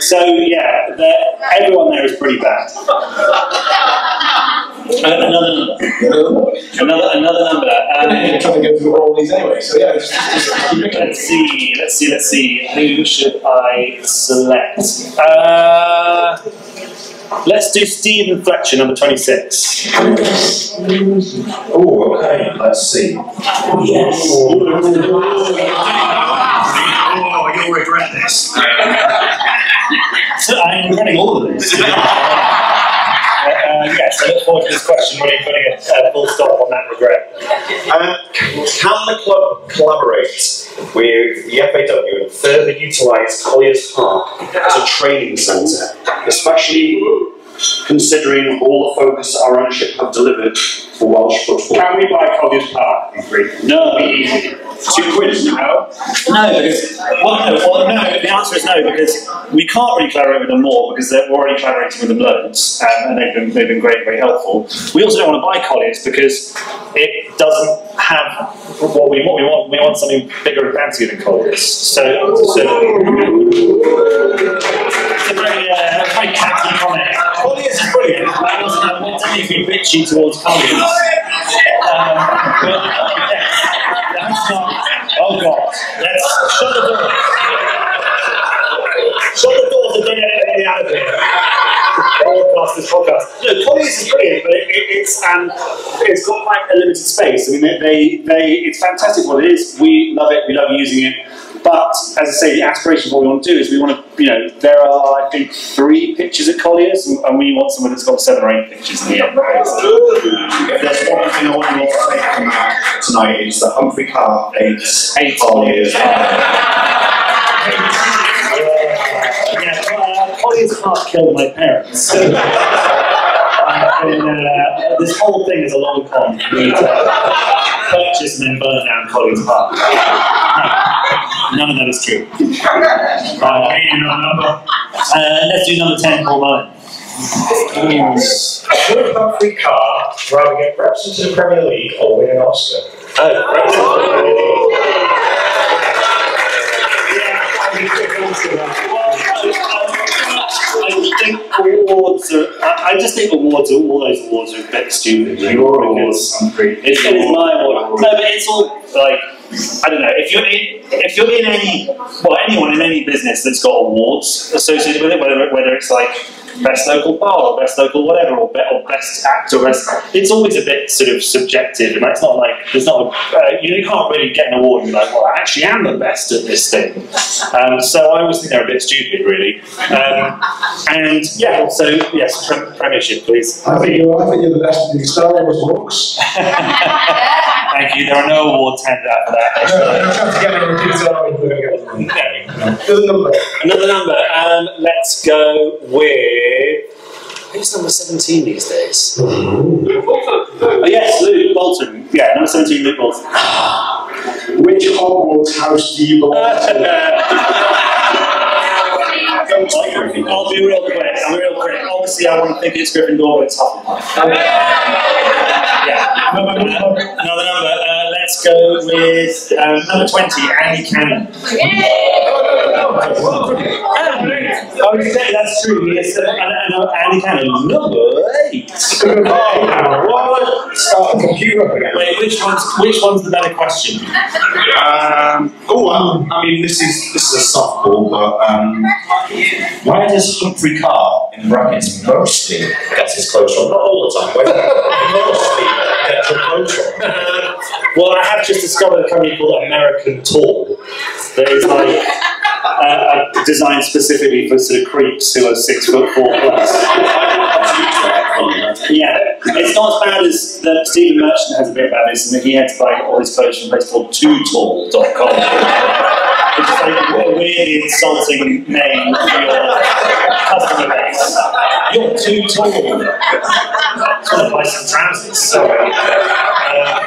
So yeah, everyone there is pretty bad. Another number. Trying to go through all these anyway. So yeah, let's see. Who should I select? Let's do Stephen Fletcher, number 26. Oh, okay. Let's see. yes. Oh, you'll regret this. So I'm regretting all of this. Yes, I look forward to this question, really putting a full stop on that regret. Can the club collaborate with the FAW and further utilise Collier's Park as a training centre, especially considering all the focus our ownership have delivered for Welsh football? Can we buy Collier's Park? No. £2? No, because no. The answer is no, because we can't really collaborate with them more because we're already collaborating with them loads, and they've been great, very helpful. We also don't want to buy Collier's because it doesn't have what we want. We want something bigger and fancier than Collier's. So it's a very catchy comment. particularly bitchy towards Colliers. That's not. Oh God! Let's shut the door. Shut the door to get anybody out of here. Podcast. No, Colliers is brilliant, but it's got quite a limited space. I mean, it's fantastic what it is. We love it. We love using it. But as I say, the aspiration of what we want to do is we want to, there are I think 3 pitches at Colliers, and we want someone that's got 7 or 8 pitches in the end. There's one thing I want you all to take from that tonight is that Humphrey Ker 8 Colliers. Collier's heart killed my parents. This whole thing is a long con for me to purchase and then burn down Collier's Park. None of that is true. Let's do number 10, Paul Mullin. Would Humphrey Ker rather get Wrexham to the Premier League or win an Oscar? Wrexham to the Premier League. I just think all those awards are a bit stupid. Your awards, Humphrey. It's my award. No, but it's all like, I don't know. If you're in anyone in any business that's got awards associated with it, whether it's like best local bar or best local whatever or best actor, it's always a bit sort of subjective, and it's not like there's not you can't really get an award and be like, well, I actually am the best at this thing. So I always think they're a bit stupid, really. And yeah, so yes, Premiership, please. I think you're the best in the Star Wars books. Thank you. There are no awards handed out for that. Another number. Let's go with. Who's number 17 these days? Oh yes, Luke Bolton. Yeah, number 17, Luke Bolton. Which Hogwarts house do you belong to? I'll be real quick. Obviously, I want to think it's Gryffindor, but it's Hufflepuff. Yeah. Another number. Let's go with number 20, Andy Cannon. Oh, that's true. Yes, Andy Cannon. Number 8. Start a computer up again. Wait, which one's the better question? I mean, this is a softball, but where does Humphrey Ker, in brackets, mostly gets his clothes from? Not all the time, but mostly gets his clothes from. Well, I have just discovered a company called American Tall that is like designed specifically for sort of creeps who are 6'4" plus. Yeah, it's not as bad as that. Stephen Merchant has a bit about this, and that he had to buy all his clothes from a place called tootall.com. Which is like a weirdly insulting name for your customer base. You're too tall. I'm going to buy some trousers. Sorry.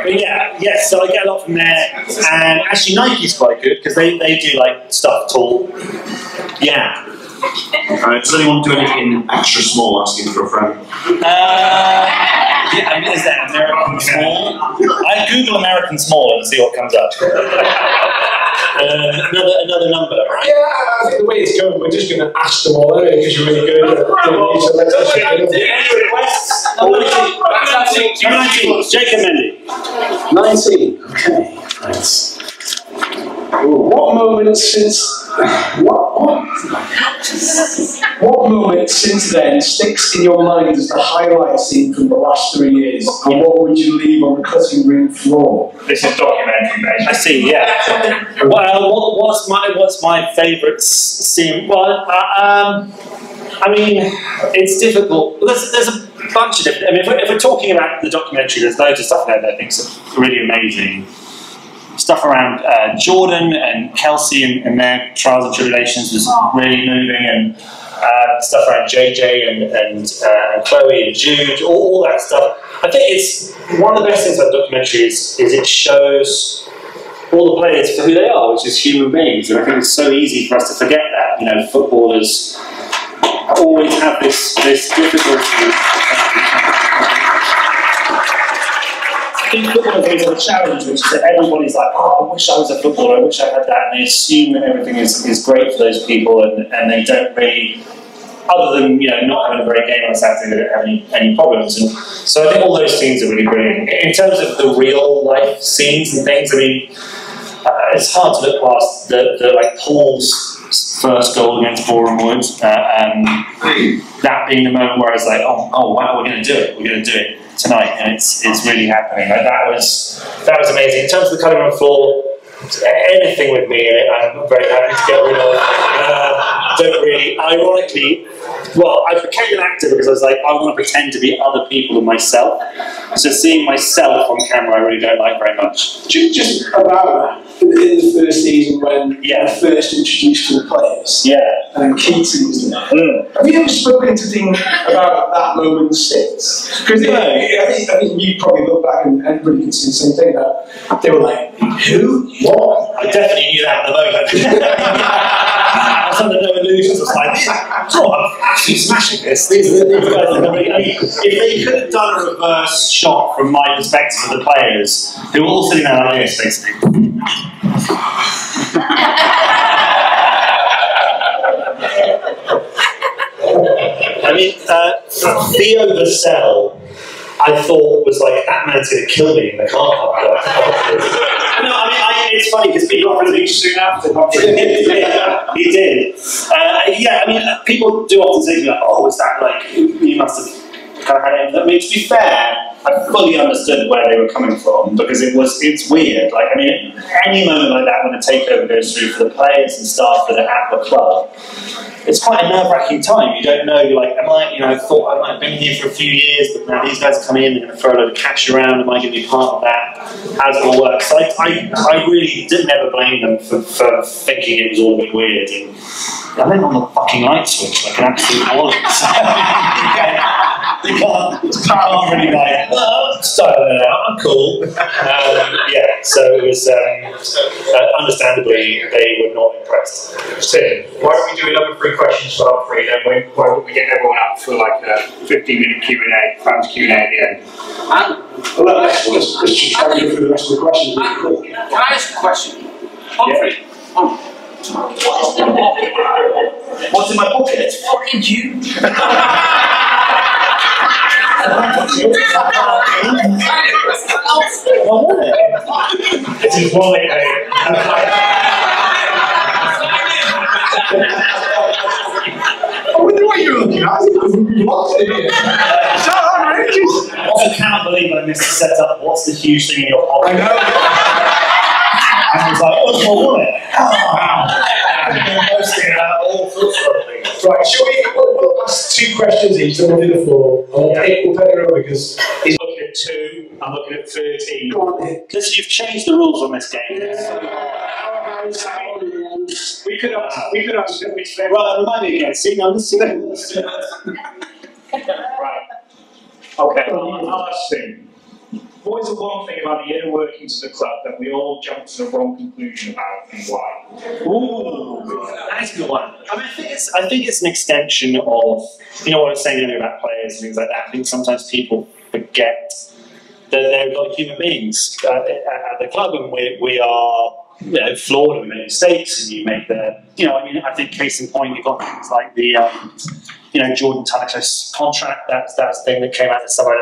But yes, so I get a lot from there. And actually Nike's quite good because they do like stuff tall. Yeah. Does anyone do anything extra small asking for a friend? Yeah, I mean, is that American small? I Google American small and see what comes up. Another number, right? Yeah, I think the way it's going, we're just going to ask them all anyway because you're really good at Any requests? 19. Jacob Mendy. 19. Okay, nice. What moment since then sticks in your mind as the highlight scene from the last 3 years? And what would you leave on the cutting room floor? This is documentary based. I see. Yeah. Well, what's my favourite scene? Well, I mean, it's difficult. There's a bunch of different. I mean, if we're talking about the documentary, there's loads of stuff there that I think is really amazing. Stuff around Jordan and Kelsey and their trials and tribulations was really moving, and stuff around JJ and Chloe and Jude, all that stuff. I think it's one of the best things about the documentary is it shows all the players for who they are, which is human beings, and I think it's so easy for us to forget that. You know, footballers always have this difficulty. I think footballers always have a challenge, which is that everybody's like, oh, I wish I was a footballer, I wish I had that, and they assume that everything is great for those people, and they don't really other than not having a great game on Saturday, they don't have any problems. And so I think all those scenes are really brilliant. In terms of the real life scenes and things, I mean, it's hard to look past the like Paul's first goal against Boreham Wood, that being the moment where I was like, oh wow, we're going to do it. We're going to do it tonight, and it's really happening. Like, that was amazing. In terms of the cutting room floor, anything with me in it, I'm very happy to get rid of. Don't really, ironically, well, I became an actor because I was like, I want to pretend to be other people than myself. So seeing myself on camera, I really don't like very much. Just about that, in the first season when you first introduced to the players, and Keaton was there. Have you ever spoken to Dean about that moment since? Because I think you probably look back and everybody can see the same thing, that they were like, who? What? I definitely knew that at the moment. I was under no illusions. I was like, I'm actually smashing this. These guys are really, if they could have done a reverse shot from my perspective of the players, who were all sitting there like this, basically. I mean, Theo the Cell, I thought was like, that man's going to kill me in the car park. No, I mean, it's funny because people released soon after. He did. I mean, people do often say to me, like, oh, is that like, you must have kind of had it. I mean, to be fair, I fully understood where they were coming from, because it's weird. Like, I mean, any moment like that when a takeover goes through for the players and staff that are at the club, it's quite a nerve-wracking time. You don't know, you're like, I thought I might have been here for a few years, but now these guys are coming in, they're going to throw a load of cash around, am I going to be part of that? How does it all work? So I really did never blame them for thinking it was all a bit weird. And I went on the fucking light switch like an absolute wallet. They can't really like, style it out, I'm cool. So it was, understandably, they were not impressed. Tim, why don't we do another 3 questions for Humphrey, then why don't we get everyone up for like a 15-minute Q&A, fans Q&A at the end? Well, let's just try to go through the rest of the questions. Can I ask a question? Humphrey, what's in my pocket? Fucking you. It's his wallet, mate. I wonder what you're looking at. What's in here? Shut up, Rhys! I cannot believe I missed the setup. What's the huge thing in your pocket? I know. And I was like, oh, it's my wallet. All sorts of things. Right, shall we'll ask 2 questions each, then we'll do the floor. We'll take it over because He's looking at 2, I'm looking at 13. go on then. Because you've changed the rules on this game. We could ask which Right, remind me again. See, I'm listening. Right. Okay, last thing. What is the one thing about the inner workings of the club that we all jumped to the wrong conclusion about, and why? Ooh, that's a good one. I mean, I think it's an extension of, what I was saying earlier about players and things like that. I think sometimes people forget that they're like human beings at the club, and we are flawed and we make mistakes, and you make I think case in point, you've got things like the Jordan Tanaka's contract. That's the thing that came out this summer.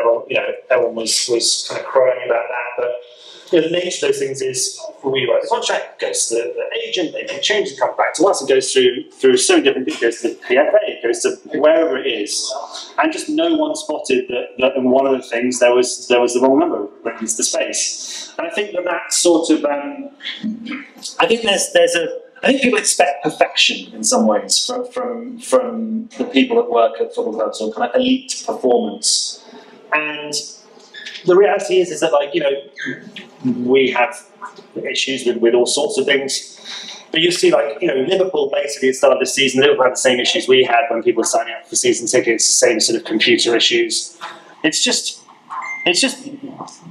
Everyone was kind of crowing about that. But the nature of those things is, when we write the contract, it goes to the agent, they make changes, it comes back to us, it goes through so many different things. It goes to the PFA, it goes to wherever it is, and just no one spotted that in one of the things there was the wrong number written into the space. And I think that sort of I think I think people expect perfection in some ways from the people that work at football clubs, or kind of elite performance. And the reality is that, we have issues with all sorts of things. But you see, Liverpool basically at the start of the season, Liverpool had the same issues we had when people were signing up for season tickets, the same sort of computer issues. It's just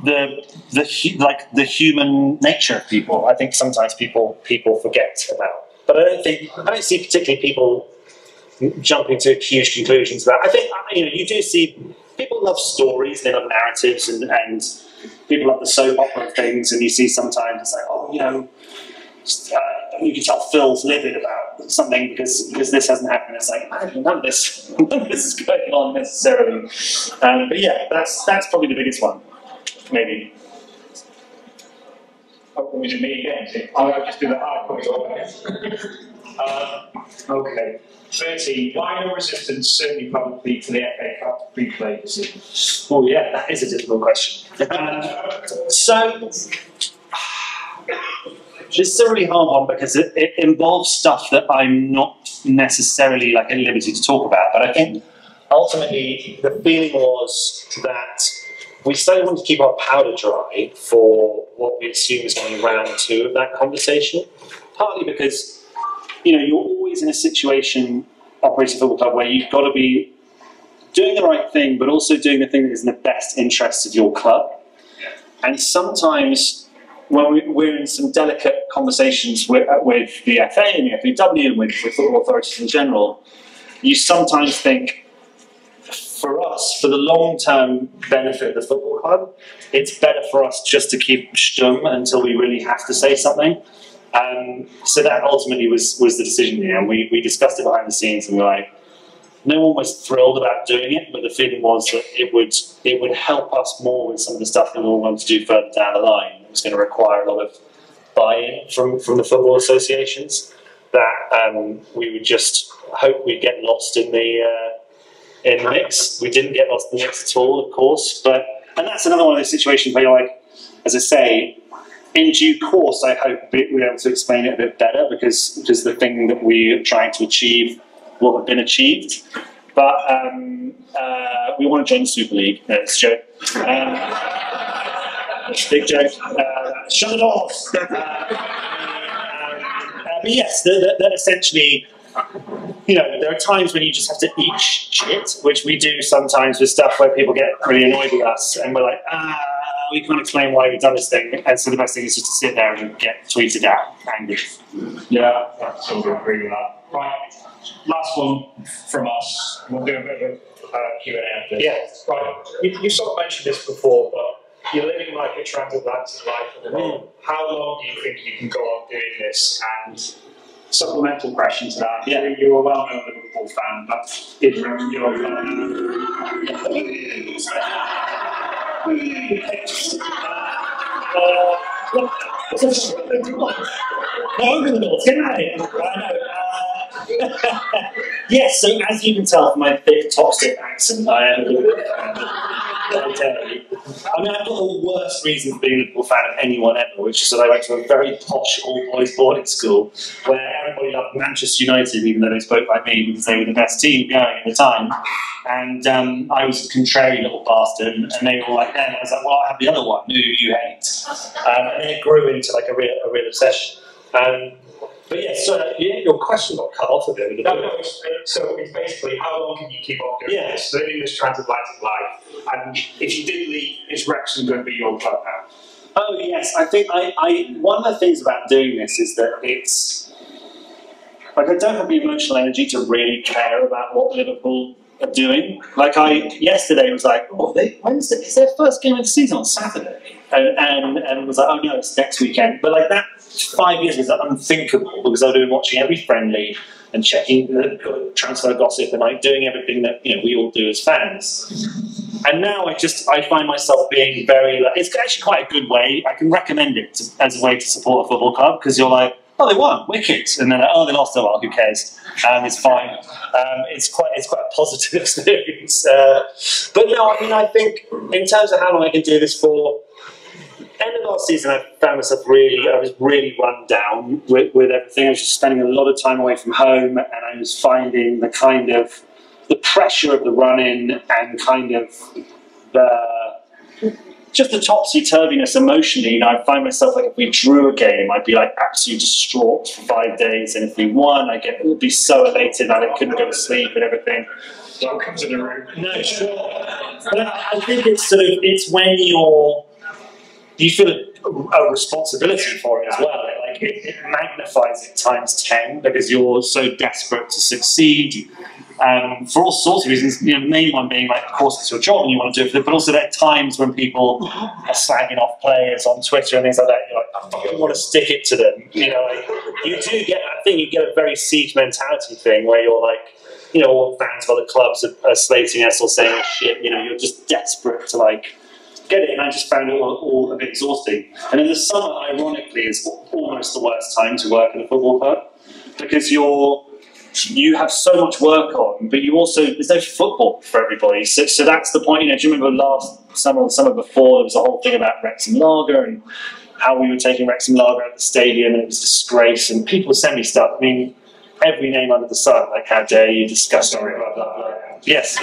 the human nature of people. I think sometimes people forget about, but I don't see particularly people jumping to huge conclusions about. I think you do see people love stories, they love narratives, and people love the soap opera things. And you see sometimes it's like, you can tell Phil's livid about about something because this hasn't happened. It's like, man, none of this is going on necessarily. But yeah, that's probably the biggest one, maybe. Oh, was it me again? I'll just do the hard quiz. Okay. 13. Why no resistance, certainly publicly, to the FA Cup replay decision? Oh yeah, that is a difficult question. So this is a really hard one because it involves stuff that I'm not necessarily like at liberty to talk about. But I think ultimately the feeling was that we still wanted to keep our powder dry for what we assume is going to be round 2 of that conversation. Partly because, you know, you're always in a situation operating a football club where you've got to be doing the right thing, but also doing the thing that is in the best interests of your club. And sometimes when we're in some delicate conversations with the FA and the FAW and with football authorities in general, you sometimes think, for us, for the long-term benefit of the football club, it's better for us just to keep stum until we really have to say something. So that ultimately was the decision here, and we discussed it behind the scenes, and we were like, no one was thrilled about doing it, but the feeling was that it would help us more with some of the stuff that we all want to do further down the line. It was going to require a lot of buy-in from the football associations, that we would just hope we'd get lost in the mix. We didn't get lost in the mix at all, of course, and that's another one of those situations where you're like, as I say, in due course, I hope we'll be able to explain it a bit better because the thing that we're trying to achieve will have been achieved. But we want to join the Super League. It's a joke. It's a big joke. Shut the doors. But yes, that essentially, you know, there are times when you just have to eat shit, which we do sometimes with stuff where people get really annoyed with us, and we're like, we can't explain why we've done this thing, and so the best thing is just to sit there and get tweeted out angry. Yeah, I totally agree with that. Right, last one from us. We'll do a bit of a Q&A after this. Yeah. Right, you sort of mentioned this before, but you're living like a transatlantic life at the moment. How long do you think you can go on doing this? And supplemental question to that. Yeah. You're a well-known Liverpool fan, but if you're yes, so as you can tell from my thick toxic accent, I am a Liverpool fan. I mean, I've got the worst reason for being a Liverpool fan of anyone ever, which is that I went to a very posh all-boys boarding school where everybody loved Manchester United, even though they spoke like me because they were the best team going at the time. And I was a contrary little bastard, and they were all like, and I was like, well, I have the other one, who you hate. And then it grew into like a real obsession. But yes, so your question got cut off a bit. So it's basically, how long can you keep on doing this, living this transatlantic life? And if you did leave, is Wrexham going to be your club now? Oh yes, I think one of the things about doing this is that it's like I don't have the emotional energy to really care about what Liverpool are doing. Like yesterday was like, oh, Wednesday is their first game of the season on Saturday, and was like, oh no, it's next weekend. But like that 5 years was unthinkable because I've been watching every friendly and checking the transfer gossip and like doing everything that we all do as fans. And now I find myself being very like, it's actually quite a good way. I can recommend it as a way to support a football club because you're like, oh, they won, wicked, and then oh, they lost, oh well, who cares? It's fine. It's quite a positive experience. But no, I mean, I think in terms of how long I can do this for. End of last season, I found myself I was really run down with everything. I was just spending a lot of time away from home, and I was finding the pressure of the run-in and kind of just the topsy-turviness emotionally. I find myself like if we drew a game, I'd be like absolutely distraught for 5 days, and if we won, would be so elated and I couldn't go to sleep and everything. Don't come to the room. No, sure. But I think it's when you feel a responsibility for it as well. Like it magnifies it times 10 because you're so desperate to succeed for all sorts of reasons. The main one being like, of course, it's your job and you want to do it, but also there are times when people are slagging off players on Twitter and things like that. You're like, I fucking want to stick it to them. you do get, I think you get a very siege mentality thing where you're like, you know, all fans of other clubs are slating us or saying shit, you know, you're just desperate to like get it, and I just found it all a bit exhausting. And in the summer, ironically, is almost the worst time to work in a football club because you have so much work on, but you also, there's no football for everybody. So that's the point. You know, do you remember last summer or the summer before, there was a whole thing about Wrexham Lager and how we were taking Wrexham Lager out of the stadium, and it was a disgrace, and people send me stuff. I mean, every name under the sun, like how dare you discuss blah, blah, blah. Yes,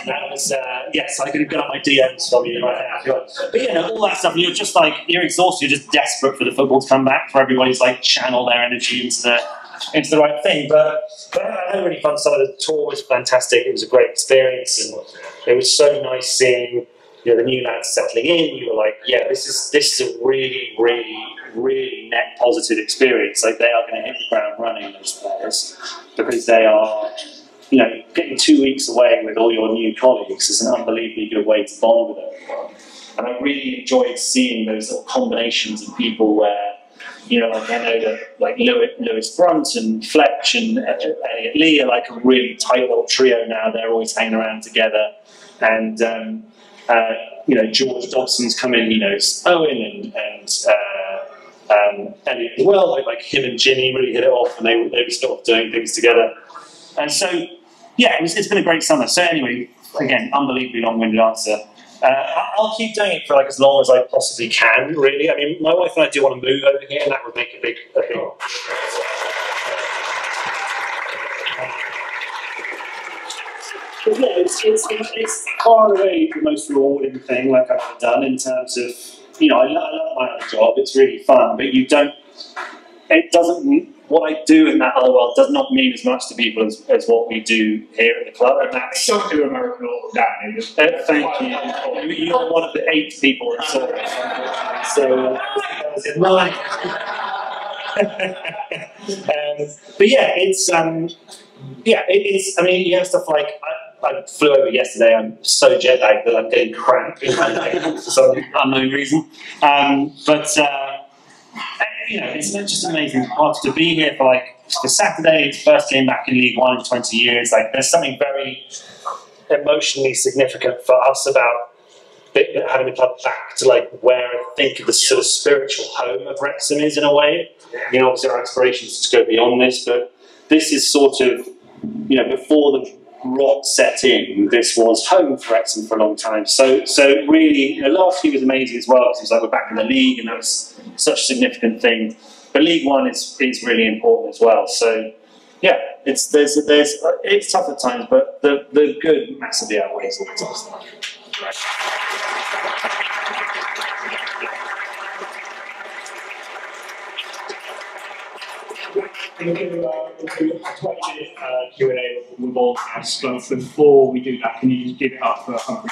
that was, yes, I could have got my DMs from you right now. But yeah, all that stuff, and you're just like, you're exhausted, you're just desperate for the football to come back, for everybody's like channel their energy into the right thing. But I had a really fun summer. The tour was fantastic. It was a great experience, and it was so nice seeing, you know, the new lads settling in. You were like, yeah, this is a really, really, really net positive experience. Like, they are going to hit the ground running, those players, because they are, you know, getting 2 weeks away with all your new colleagues is an unbelievably good way to bond with everyone. And I really enjoyed seeing those little combinations of people where, you know, like I know that like Lewis Brunt and Fletch and Elliot Lee are like a really tight little trio now. They're always hanging around together. And, you know, George Dobson's come in, he knows Owen and Elliot as well. Like him and Jimmy really hit it off, and they were sort of doing things together. And so, yeah, it's been a great summer. So anyway, again, unbelievably long-winded answer. I'll keep doing it for like as long as I possibly can, really. I mean, my wife and I do want to move over here, and that would make a big But yeah, it's far away the most rewarding thing like I've ever done in terms of, you know, I love my other job, it's really fun, but what I do in that other world does not mean as much to people as what we do here at the club. And that's Don't do American all the time. thank you. You're one of the 8 people that saw it. So that was in line. But yeah, it's I mean, you have stuff like I flew over yesterday. I'm so jet lagged that I'm getting cramp in my leg for some unknown reason. You know, it's just amazing to be here for Saturday. It's first game back in League One in 20 years. Like, there's something very emotionally significant for us about having the club back to like where I think the sort of spiritual home of Wrexham is in a way. You know, obviously our aspirations is to go beyond this, but this is sort of, you know, before the rot set in, this was home for Wrexham for a long time. So really, you know, last year was amazing as well, because it was like we're back in the league, and that was such a significant thing. But League One is really important as well. So yeah, it's tough at times, but the good massively outweighs all the tough stuff. We'll do a 20-minute Q&A with all guests, but before we do that, can you just give it up for Humphrey?